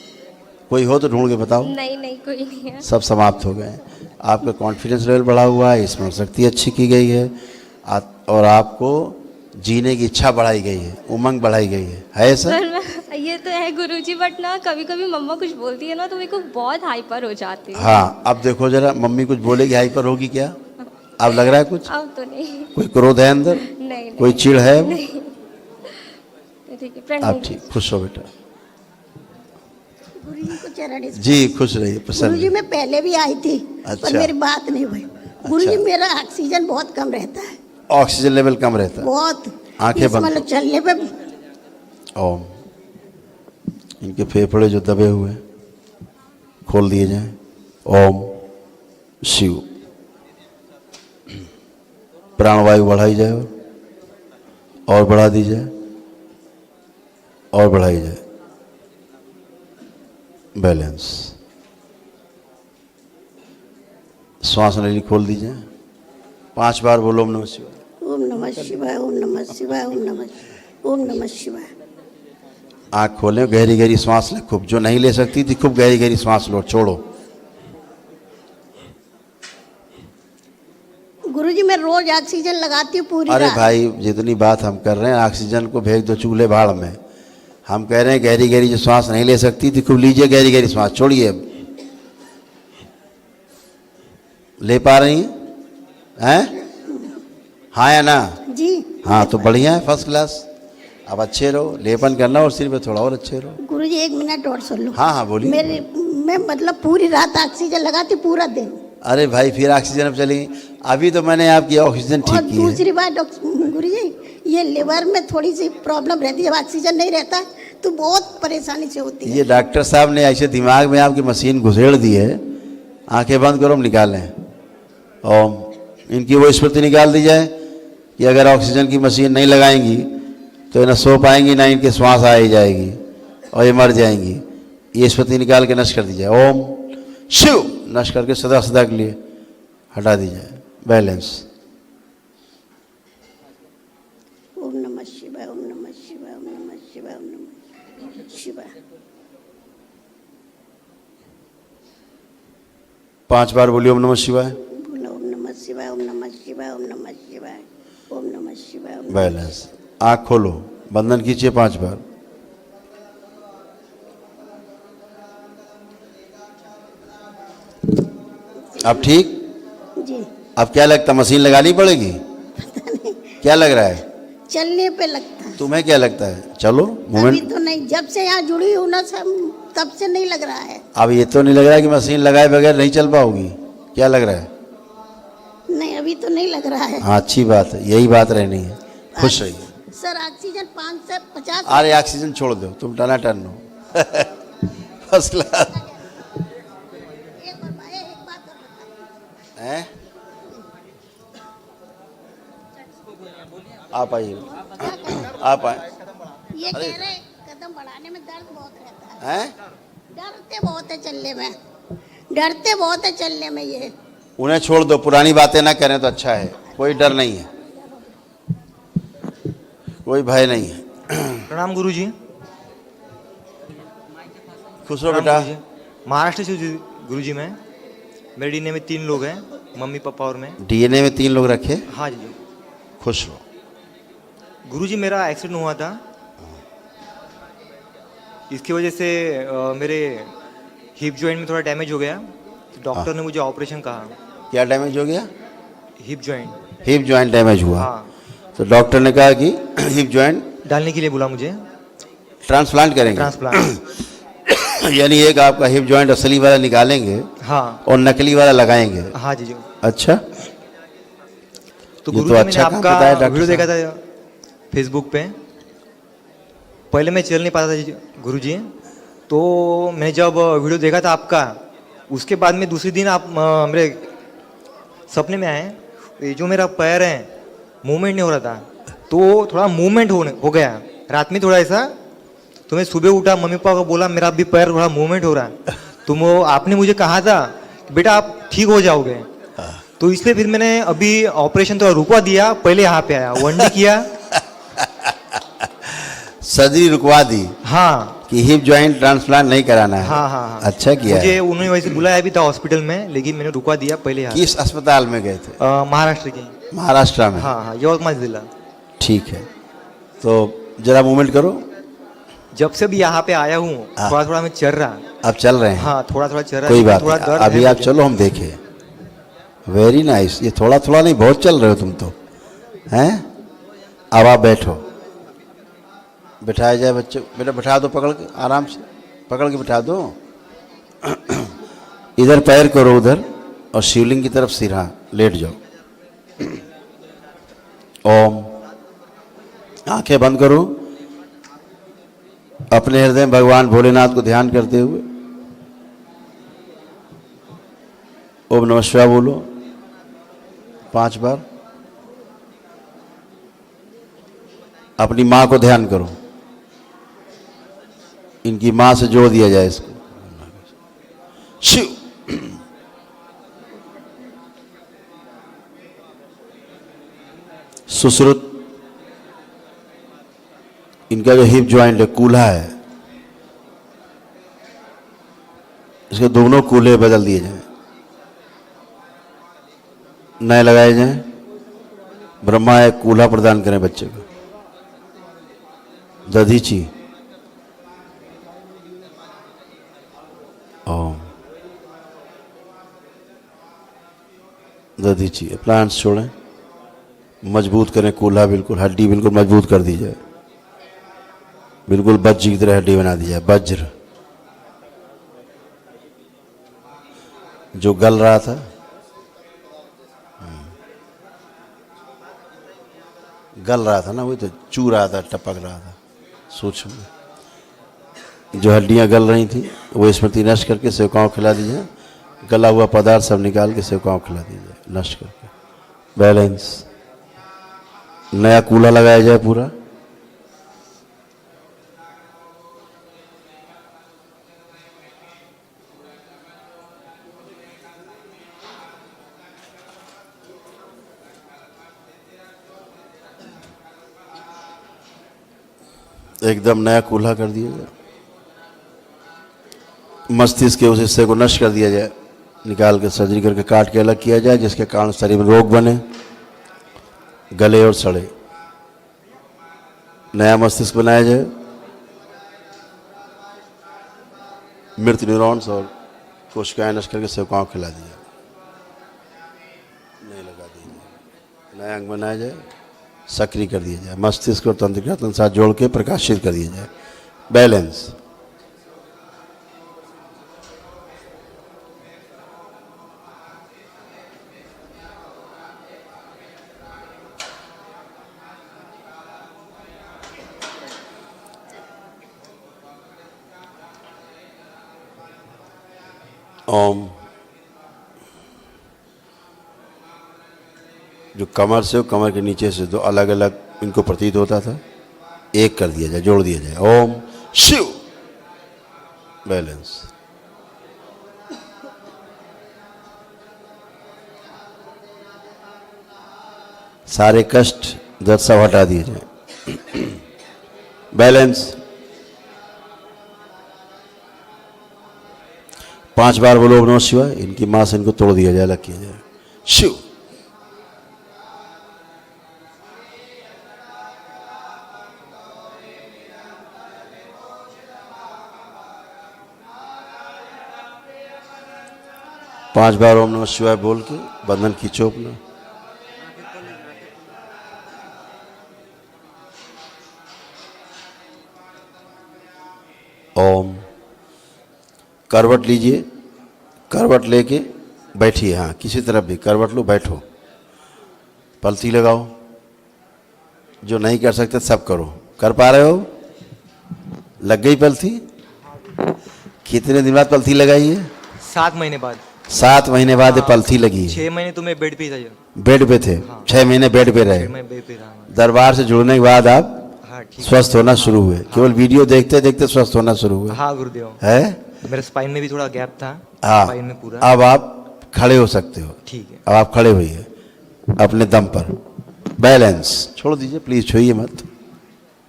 कोई हो तो ढूंढ के बताओ। नहीं कोई नहीं है। सब समाप्त हो गए। आपका कॉन्फिडेंस लेवल बढ़ा हुआ है, स्मरण शक्ति अच्छी की गई है, और आपको जीने की इच्छा बढ़ाई गई है, उमंग बढ़ाई गई है सर? ये तो है गुरुजी, बट ना कभी कभी मम्मा कुछ बोलती है ना तो मेरे को बहुत हाइपर हो जाती है। हाँ, अब देखो जरा, मम्मी कुछ बोलेगी हाइपर होगी क्या? अब लग रहा है कुछ? अब तो नहीं। कोई क्रोध है अंदर? नहीं। कोई चिढ़ है? नहीं। ठीक है, आप ठीक, खुश हो बेटा। गुरुजी को चरण जी, खुश रहिए, प्रसन्न। गुरुजी मैं पहले भी आई थी, अच्छा। पर मेरी बात नहीं हुई। गुरुजी मेरा ऑक्सीजन बहुत कम रहता है। ऑक्सीजन लेवल कम रहता है बहुत। आंखें बंद। मतलब चलने पे। ओम। इनके फेफड़े जो दबे हुए हैं खोल दिए जाएं। ओम शिव। प्राणवायु बढ़ाई जाए और बढ़ा दी जाए और बढ़ाई जाए। बैलेंस। श्वास नली खोल दीजिए, 5 बार बोलो ओम नमः शिवाय। ओम नमः शिवाय, ओम नमः शिवाय, ओम नमः शिवाय। आँख खोलें, गहरी गहरी सांस लें खूब। जो नहीं ले सकती थी खूब गहरी गहरी सांस लो, छोड़ो। गुरुजी मैं रोज ऑक्सीजन लगाती हूँ पूरी अरे रात। भाई, जितनी बात हम कर रहे हैं, ऑक्सीजन को भेज दो चूल्हे भाड़ में। हम कह रहे हैं गहरी गहरी जो सांस नहीं ले सकती थी खूब लीजिए गहरी गहरी सांस, छोड़िए। अब ले पा रही हैं? हाँ या ना? जी। हाँ तो बढ़िया है, फर्स्ट क्लास। अब अच्छे रहो, लेपन करना और सिर पे थोड़ा और अच्छे रहो। गुरुजी 1 मिनट और सुन लो। हाँ हाँ बोलिए। मैं मतलब पूरी रात ऑक्सीजन लगाती, पूरा दिन। अरे भाई फिर ऑक्सीजन अब चलेगी? अभी तो मैंने आपकी ऑक्सीजन और ठीक की है। दूसरी बात गुरुजी, ये लिवर में थोड़ी सी प्रॉब्लम रहती है, जब ऑक्सीजन नहीं रहता है तो बहुत परेशानी से होती है। ये डॉक्टर साहब ने ऐसे दिमाग में आपकी मशीन घुसेड़ दी है, आंखें बंद करो, हम निकालें। और इनकी वो स्मृति निकाल दी जाए कि अगर ऑक्सीजन की मशीन नहीं लगाएंगी तो ये ना सो पाएंगी, ना इनके श्वास आ ही जाएगी और ये मर जाएंगी। ये स्मृति निकाल के नष्ट कर दी जाए। ओम शिव नष्ट करके सदा सदा के लिए हटा दी जाए। बैलेंस। ओम नमः शिवाय, ओम नमः शिवाय, ओम नमः शिवाय, ओम नमः शिवाय। 5 बार बोलिए ओम नमः शिवाय। बोलो ओम नमः शिवाय, ओम नमः शिवाय, ओम नमः शिवाय, ओम नमः शिवाय। बैलेंस। आँख खोलो, बंधन कीजिए 5 बार। अब ठीक? जी। अब क्या लगता, मशीन लगानी पड़ेगी? क्या लग रहा है? चलने पे लगता है। तुम्हें क्या लगता है? चलो अभी मोमेंट। तो नहीं, जब से यहाँ जुड़ी हूँ ना तब से नहीं लग रहा है। अब ये तो नहीं लग रहा है कि मशीन लगाए बगैर नहीं चल पाओगी? क्या लग रहा है? नहीं, अभी तो नहीं लग रहा है। हाँ अच्छी बात है, यही बात रहनी है। खुश रहिए। सर ऑक्सीजन 5 से 50। अरे ऑक्सीजन छोड़ दो, तुम टना टन हो। First class. हैं? आप आइए, आप आए। ये कह रहे कदम बढ़ाने में दर्द बहुत रहता है। डरते बहुत है चलने में, डरते बहुत है चलने में। ये उन्हें छोड़ दो, पुरानी बातें ना करें तो अच्छा है। कोई डर नहीं है, कोई भय नहीं है। प्रणाम गुरुजी। खुश रहो बेटा। महाराष्ट्र से गुरुजी मैं, मेरे डीएनए में 3 लोग हैं, मम्मी पापा और मैं। डीएनए में 3 लोग रखे? हाँ जी। खुश रहो। गुरुजी मेरा एक्सीडेंट हुआ था, इसकी वजह से मेरे हिप जॉइंट में थोड़ा डैमेज हो गया। डॉक्टर ने मुझे ऑपरेशन कहा। क्या डैमेज हो गया? Hip joint. Hip joint damage हुआ। हाँ। तो डॉक्टर ने कहा कि हिप जॉइंट डालने के लिए बोला मुझे। ट्रांसप्लांट करेंगे। ट्रांसप्लांट। यानी एक आपका हिप जॉइंट असली वाला निकालेंगे, हाँ, और नकली वाला लगाएंगे। हाँ जी। अच्छा, तो ये गुरुजी तो मैंने अच्छा काम आपका बताया डॉक्टर वीडियो देखा साहब। था फेसबुक पे। पहले मैं चल नहीं पाता था गुरुजी, तो मैंने जब वीडियो देखा था आपका, उसके बाद में दूसरे दिन आप मेरे सपने में आए। ये जो मेरा पैर है मूवमेंट नहीं हो रहा था, तो थोड़ा मूवमेंट हो गया रात में थोड़ा ऐसा। तो मैं सुबह उठा, मम्मी पापा को बोला मेरा भी पैर थोड़ा मूवमेंट हो रहा है। तो वो आपने मुझे कहा था बेटा आप ठीक हो जाओगे, तो इसलिए फिर मैंने अभी ऑपरेशन थोड़ा रुकवा दिया, पहले यहाँ पे आया, 1 डे किया। सर्जरी रुकवा दी? हाँ, कि हिप जॉइंट ट्रांसप्लांट नहीं कराना है। हाँ हाँ हाँ। अच्छा किया मुझे है। उन्होंने वैसे बुलाया भी था हॉस्पिटल में, लेकिन मैंने रुकवा दिया पहले यहाँ। किस अस्पताल में गए थे? महाराष्ट्र की। महाराष्ट्र में? हाँ हाँ, यवतमाळ जिला। ठीक है, तो जरा मूवमेंट करो। जब से भी यहाँ पे आया हूँ थोड़ा थोड़ा मैं चल रहा। अब चल रहे हैं? हाँ, थोड़ा थोड़ा चल रहा है। कोई बात थोड़ा नहीं, दर्द अभी है आप मुझे। चलो हम देखें। Very nice. ये थोड़ा थोड़ा नहीं, बहुत चल रहे हो तुम तो, हैं? अब आप बैठो, बिठाया जाए बच्चे। बेटा बैठा दो, पकड़ के आराम से पकड़ के बिठा दो। इधर पैर करो उधर, और शिवलिंग की तरफ सिरा लेट जाओ। ओम। आंखें बंद करो, अपने हृदय में भगवान भोलेनाथ को ध्यान करते हुए ओम नमः शिवाय बोलो 5 बार। अपनी माँ को ध्यान करो, इनकी माँ से जोड़ दिया जाए इसको। शिव। सुश्रुत, इनका जो हिप जॉइंट है कूल्हा है, इसके दोनों कूल्हे बदल दिए जाएं, नए लगाए जाएं। ब्रह्मा एक कूल्हा प्रदान करें बच्चे को। दधीची। ओम। दधीची। प्लांट्स छोड़ें। मजबूत करें कूल्हा, बिल्कुल हड्डी बिल्कुल मजबूत कर दी जाए, बिल्कुल वज्र की तरह हड्डी बना दी जाए। वज्र जो गल रहा था, गल रहा था ना, वही तो चू रहा था, टपक रहा था सूक्ष्म, जो हड्डियां गल रही थी वो स्मृति नष्ट करके सेवकाओं को खिला दीजिए। गला हुआ पदार्थ सब निकाल के सेवकाओं को खिला दीजिए, नष्ट करके। बैलेंस, नया कूल्हा लगाया जाए पूरा। एकदम नया कूल्हा कर दिया जाए। मस्तिष्क के उस हिस्से को नष्ट कर दिया जाए, निकाल के सर्जरी करके काट के अलग किया जाए, जिसके कारण शरीर में रोग बने, गले और सड़े। नया मस्तिष्क बनाया जाए, मृत न्यूरॉन्स और कोशिकाएं नष्ट करके सेवकाओं को खिला दिया, नहीं लगा दीजिए। नया अंग बनाया जाए, सक्रिय कर दिया जाए, मस्तिष्क और तंत्रिका के साथ जोड़ के प्रकाशित कर दिया जाए। बैलेंस, ओम। जो कमर से, कमर के नीचे से दो अलग अलग इनको प्रतीत होता था, एक कर दिया जाए, जोड़ दिया जाए। ओम शिव। बैलेंस, सारे कष्ट दर्द सब हटा दिए जाए। बैलेंस, 5 बार बोलो ओम नमः शिवाय। इनकी मां से इनको तोड़ दिया जाए, अलग किया जाए। शिव। पांच बार ओम नमः शिवाय बोल के बंधन खींचो अपना। ओम। करवट लीजिए, करवट लेके बैठिए। हाँ, किसी तरफ भी करवट लो, बैठो, पलथी लगाओ। जो नहीं कर सकते सब करो। कर पा रहे हो? लग गई पलथी? कितने दिन बाद पलथी लगाई है? 7 महीने बाद। 7 महीने बाद पलथी लगी। 6 महीने तो मैं बेड पे था। बेड पे थे? 6 महीने बेड पे रहे। मैं बेड पे था। दरबार से जुड़ने के बाद आप ठीक स्वस्थ होना शुरू हुए। केवल वीडियो देखते देखते स्वस्थ होना शुरू हुए। हाँ गुरुदेव। है? मेरे स्पाइन में भी थोड़ा गैप था। हाँ, स्पाइन में पूरा। अब आप खड़े हो सकते हो। ठीक है। अब आप खड़े होइए अपने दम पर। बैलेंस छोड़ दीजिए प्लीज, छुइए मत।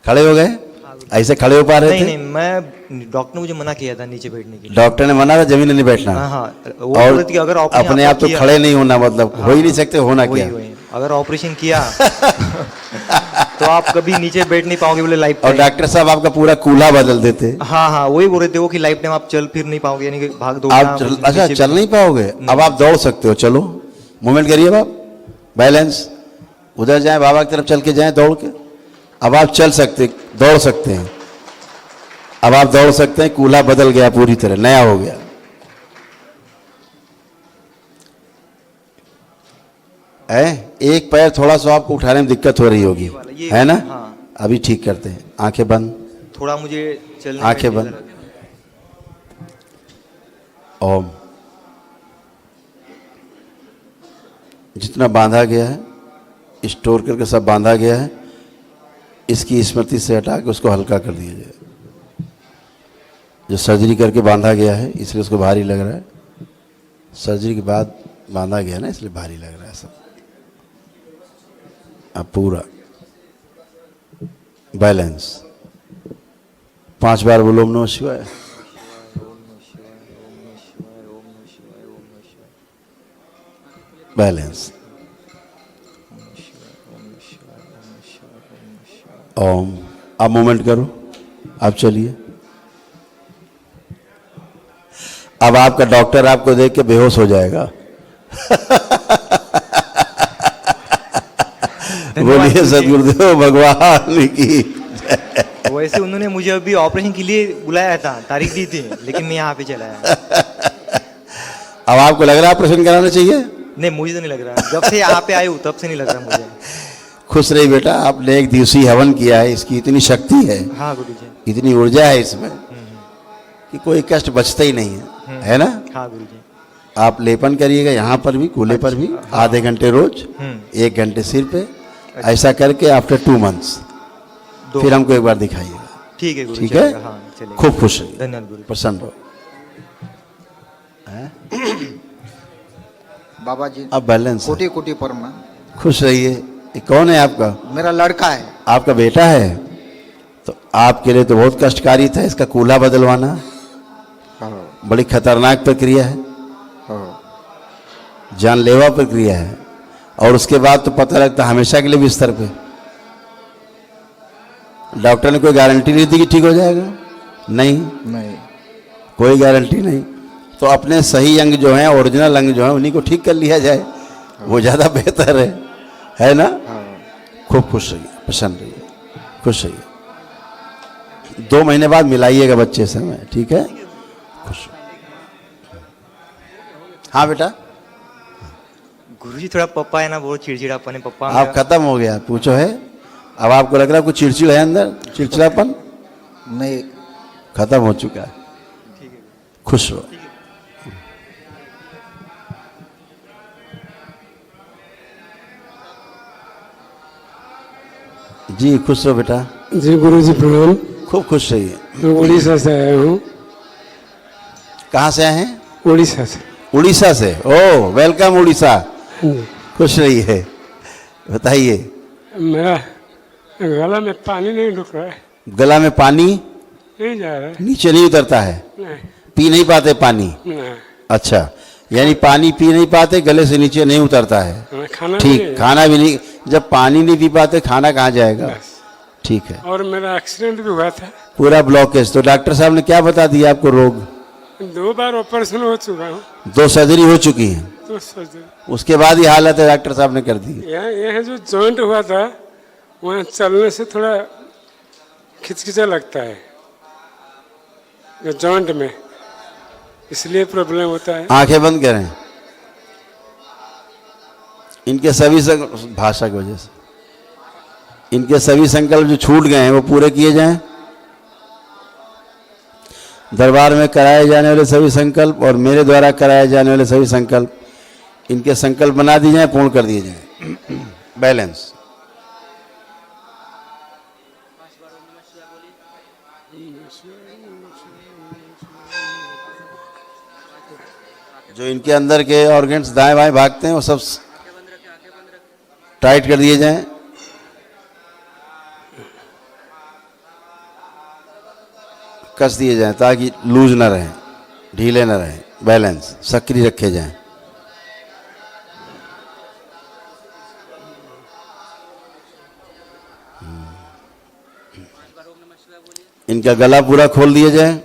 खड़े हो गए? ऐसे खड़े हो पा रहे थे? नहीं, मैं डॉक्टर ने मुझे मना किया था नीचे बैठने के लिए। डॉक्टर ने मना था जमीन नहीं बैठना। हाँ, और अगर अपने आप तो खड़े नहीं होना, मतलब हो ही नहीं सकते, होना क्या? अगर ऑपरेशन किया तो आप कभी नीचे बैठ नहीं पाओगे बोले लाइफ। और डॉक्टर साहब आपका पूरा कूल्हा बदल देते। हाँ हाँ, वही बोल रहे थे वो कि लाइफ टाइम आप चल फिर नहीं पाओगे, यानी कि भाग दौड़। अच्छा, चल नहीं पाओगे? अब आप दौड़ सकते हो, चलो मूवमेंट करिए आप। बैलेंस, उधर जाए बाबा की तरफ चल के जाए दौड़ के। अब आप चल सकते, दौड़ सकते हैं। अब आप दौड़ सकते हैं, कूल्हा बदल गया पूरी तरह, नया हो गया। एक पैर थोड़ा सा आपको उठाने में दिक्कत हो रही होगी, है ना? हाँ। अभी ठीक करते हैं, आंखें बंद। थोड़ा मुझे चलने, आंखें बंद। ओम। जितना बांधा गया है, स्टोर करके सब बांधा गया है, इसकी स्मृति से हटा के उसको हल्का कर दिया जाए। जो सर्जरी करके बांधा गया है इसलिए उसको भारी लग रहा है। सर्जरी के बाद बांधा गया ना, इसलिए भारी लग रहा है सब। अब पूरा बैलेंस। 5 बार बोलो ओम नमः शिवाय। बैलेंस। ओम। अब मूवमेंट करो, अब चलिए। अब आपका डॉक्टर आपको देख के बेहोश हो जाएगा। बोलिए सदगुरुदेव भगवान की। वैसे उन्होंने मुझे अभी ऑपरेशन के लिए बुलाया था, तारीख दी थी, लेकिन मैं यहाँ पे चला आया। अब आपको लग रहा है ऑपरेशन कराना चाहिए? नहीं, मुझे तो नहीं लग रहा, जब से यहाँ पे आए हूँ तब से नहीं लग रहा मुझे। खुश रही बेटा, आपने एक दिवसीय हवन किया है, इसकी इतनी शक्ति है, हाँ गुरुजी, इतनी ऊर्जा है इसमें कि कोई कष्ट बचता ही नहीं है ना? हाँ गुरुजी। आप लेपन करिएगा यहाँ पर भी, कूल्हे पर भी, आधे घंटे रोज, 1 घंटे सिर पे, ऐसा करके आफ्टर 2 मंथ्स फिर हमको एक बार दिखाइएगा। ठीक है गुरु, ठीक है? हाँ, चलेगा। खूब खुश रहिए, धन्यवाद गुरु, प्रसन्न रहो। बाबा जी अब बैलेंस कोटि कोटि प्रणाम। खुश रहिए। ये कौन है आपका? मेरा लड़का है। आपका बेटा है? तो आपके लिए तो बहुत कष्टकारी था इसका कूल्हा बदलवाना, बड़ी खतरनाक प्रक्रिया है, जानलेवा प्रक्रिया है, और उसके बाद तो पता लगता हमेशा के लिए बिस्तर पे। डॉक्टर ने कोई गारंटी नहीं दी कि ठीक हो जाएगा, नहीं, कोई गारंटी नहीं। तो अपने सही अंग जो हैं, ओरिजिनल अंग जो हैं, उन्हीं को ठीक कर लिया जाए, वो ज़्यादा बेहतर है ना? खूब खुश रहिए, प्रसन्न रहिए, खुश रहिए। 2 महीने बाद मिलाइएगा बच्चे से हमें, ठीक है? खुश। हाँ बेटा। गुरुजी थोड़ा पप्पा है ना, बहुत चिड़चिड़ापन है पप्पा। आप खत्म हो गया, पूछो है? अब आपको लग रहा है कुछ चिड़चिड़ है अंदर, चिड़चिड़ापन? नहीं, खत्म हो चुका है। खुश रहो। जी खुश रहो बेटा। जी गुरुजी प्रणाम। खूब खुश रहिए। मैं उड़ीसा से आया हूँ। कहाँ से आए हैं? उड़ीसा से। उड़ीसा से? ओह वेलकम उड़ीसा। खुश रहिए, बताइए। मेरा गला में पानी नहीं रुक रहा है। गला में पानी नहीं जा रहा है, नीचे नहीं उतरता है? नहीं। पी नहीं पाते पानी? नहीं। अच्छा, यानी पानी पी नहीं पाते, गले से नीचे नहीं उतरता है। खाना ठीक, खाना भी नहीं। जब पानी नहीं पी पाते खाना कहाँ जाएगा? ठीक है। और मेरा एक्सीडेंट भी हुआ था। पूरा ब्लॉकेज। तो डॉक्टर साहब ने क्या बता दिया आपको रोग? 2 बार ऑपरेशन हो चुका हूँ। 2 सर्जरी हो चुकी है? 2 सर्जरी। उसके बाद ही हालत है डॉक्टर साहब ने कर दी। यहाँ जो जॉइंट हुआ था, वहाँ चलने से थोड़ा खिचखिचा लगता है जो जॉइंट में, इसलिए प्रॉब्लम होता है। आंखें बंद करें। इनके सभी भाषा की वजह से इनके सभी संकल्प जो छूट गए हैं वो पूरे किए जाएं। दरबार में कराए जाने वाले सभी संकल्प और मेरे द्वारा कराए जाने वाले सभी संकल्प, इनके संकल्प बना दिए जाएं, पूर्ण कर दिए जाएं। बैलेंस। जो इनके अंदर के ऑर्गन्स दाएं बाएं भागते हैं वो सब टाइट कर दिए जाएं। कस दिए जाएं ताकि लूज ना रहें, ढीले ना रहें। बैलेंस, सक्रिय रखे जाएं। इनका गला पूरा खोल दिया जाए,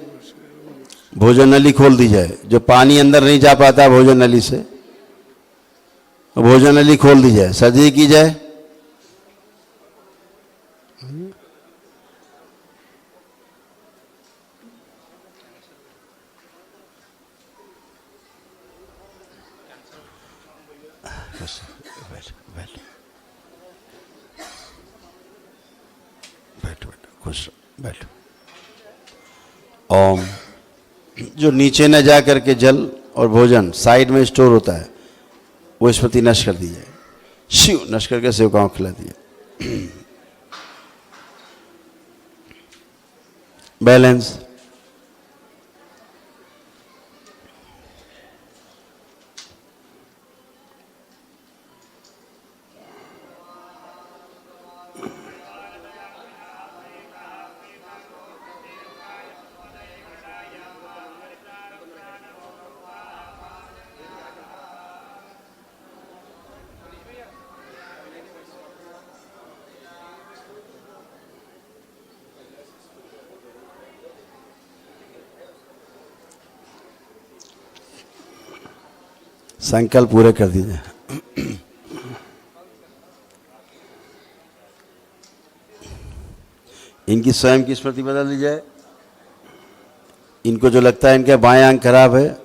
भोजन नली खोल दी जाए। जो पानी अंदर नहीं जा पाता भोजन नली से, भोजन नली खोल दी जाए, सर्जरी की जाए। बैठो खुश बैठो। ओम। जो नीचे न जा करके जल और भोजन साइड में स्टोर होता है, वो स्मृति नष्ट कर दी जाए। शिव नष्ट करके सेवकाओं को खिला दिया। बैलेंस। संकल्प पूरे कर दीजिए। इनकी स्वयं की स्मृति बदल दी जाए। इनको जो लगता है इनका बायां अंग खराब है,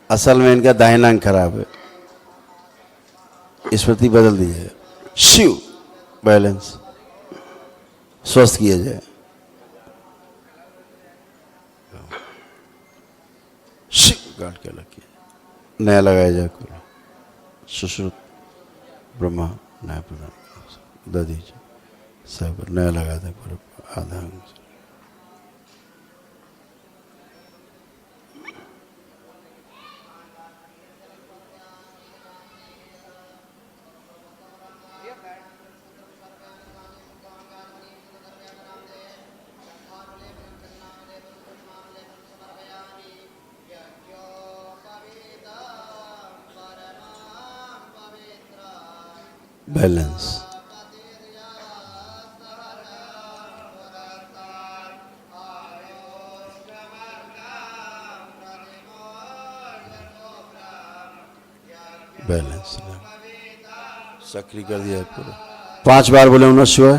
असल में इनका दाहिना अंग खराब है, स्मृति बदल दी जाए। शिव बैलेंस स्वस्थ किया जाए। शिव गांठ के अलग किया, नया लगाया जाए। सुश्रुत ब्रह्मा नया प्रदान दधी सब नया लगा दे पूरे आधा अंग। बैलेंस बैलेंस सक्रिय कर दिया पूरा। 5 बार बोले उन्नत शिवाय।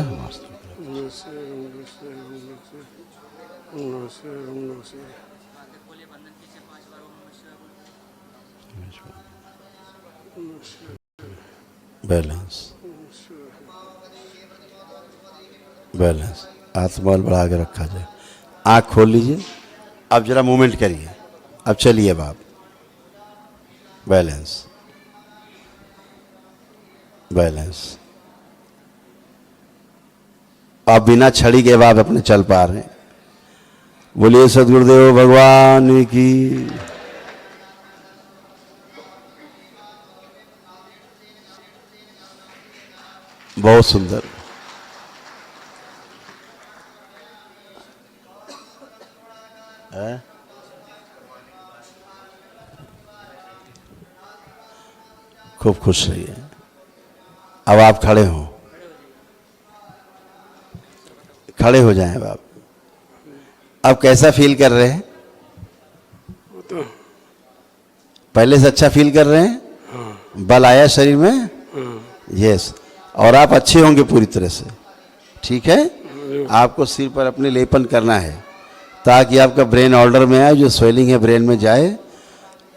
बैलेंस बैलेंस आत्मबल बढ़ा के रखा जाए। आँख खोल लीजिए, अब जरा मूवमेंट करिए, अब चलिए अब आप। बैलेंस बैलेंस आप बिना छड़ी के बाद अपने चल पा रहे हैं। बोलिए सदगुरुदेव भगवान की। बहुत सुंदर। है? खूब खुश रहिए। अब आप खड़े हो, खड़े हो जाएं अब आप। अब कैसा फील कर रहे हैं? पहले से अच्छा फील कर रहे हैं? बल आया शरीर में? यस। और आप अच्छे होंगे पूरी तरह से। ठीक है? आपको सिर पर अपने लेपन करना है ताकि आपका ब्रेन ऑर्डर में आए, जो स्वेलिंग है ब्रेन में जाए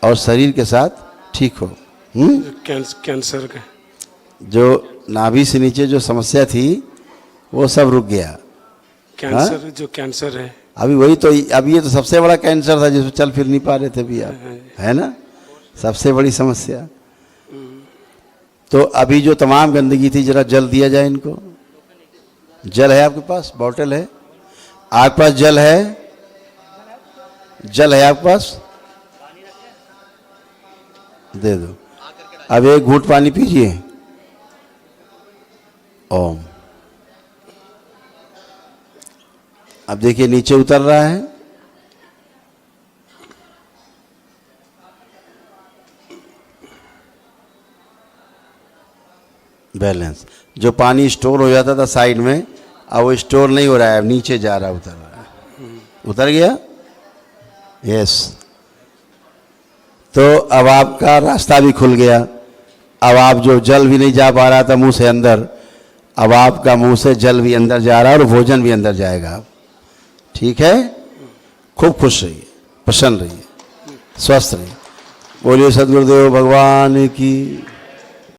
और शरीर के साथ ठीक हो। कैंसर का जो नाभि से नीचे जो समस्या थी वो सब रुक गया। कैंसर हाँ? जो कैंसर है अभी वही तो, अभी ये तो सबसे बड़ा कैंसर था जिसमें चल फिर नहीं पा रहे थे अभी आप, है ना? सबसे बड़ी समस्या। तो अभी जो तमाम गंदगी थी जरा जल दिया जाए इनको। जल है आपके पास? बॉटल है आपके पास? जल है? जल है आपके पास? दे दो। अब एक घूंट पानी पीजिए। ओम। अब देखिए नीचे उतर रहा है। बैलेंस। जो पानी स्टोर हो जाता था साइड में, अब वो स्टोर नहीं हो रहा है, अब नीचे जा रहा है, उतर रहा है। उतर गया? यस। तो अब आपका रास्ता भी खुल गया। अब आप जो जल भी नहीं जा पा रहा था मुंह से अंदर, अब आपका मुंह से जल भी अंदर जा रहा है और भोजन भी अंदर जाएगा। ठीक है? खूब खुश रहिए, प्रसन्न रहिए, स्वस्थ रहिए। बोलिए सदगुरुदेव भगवान की।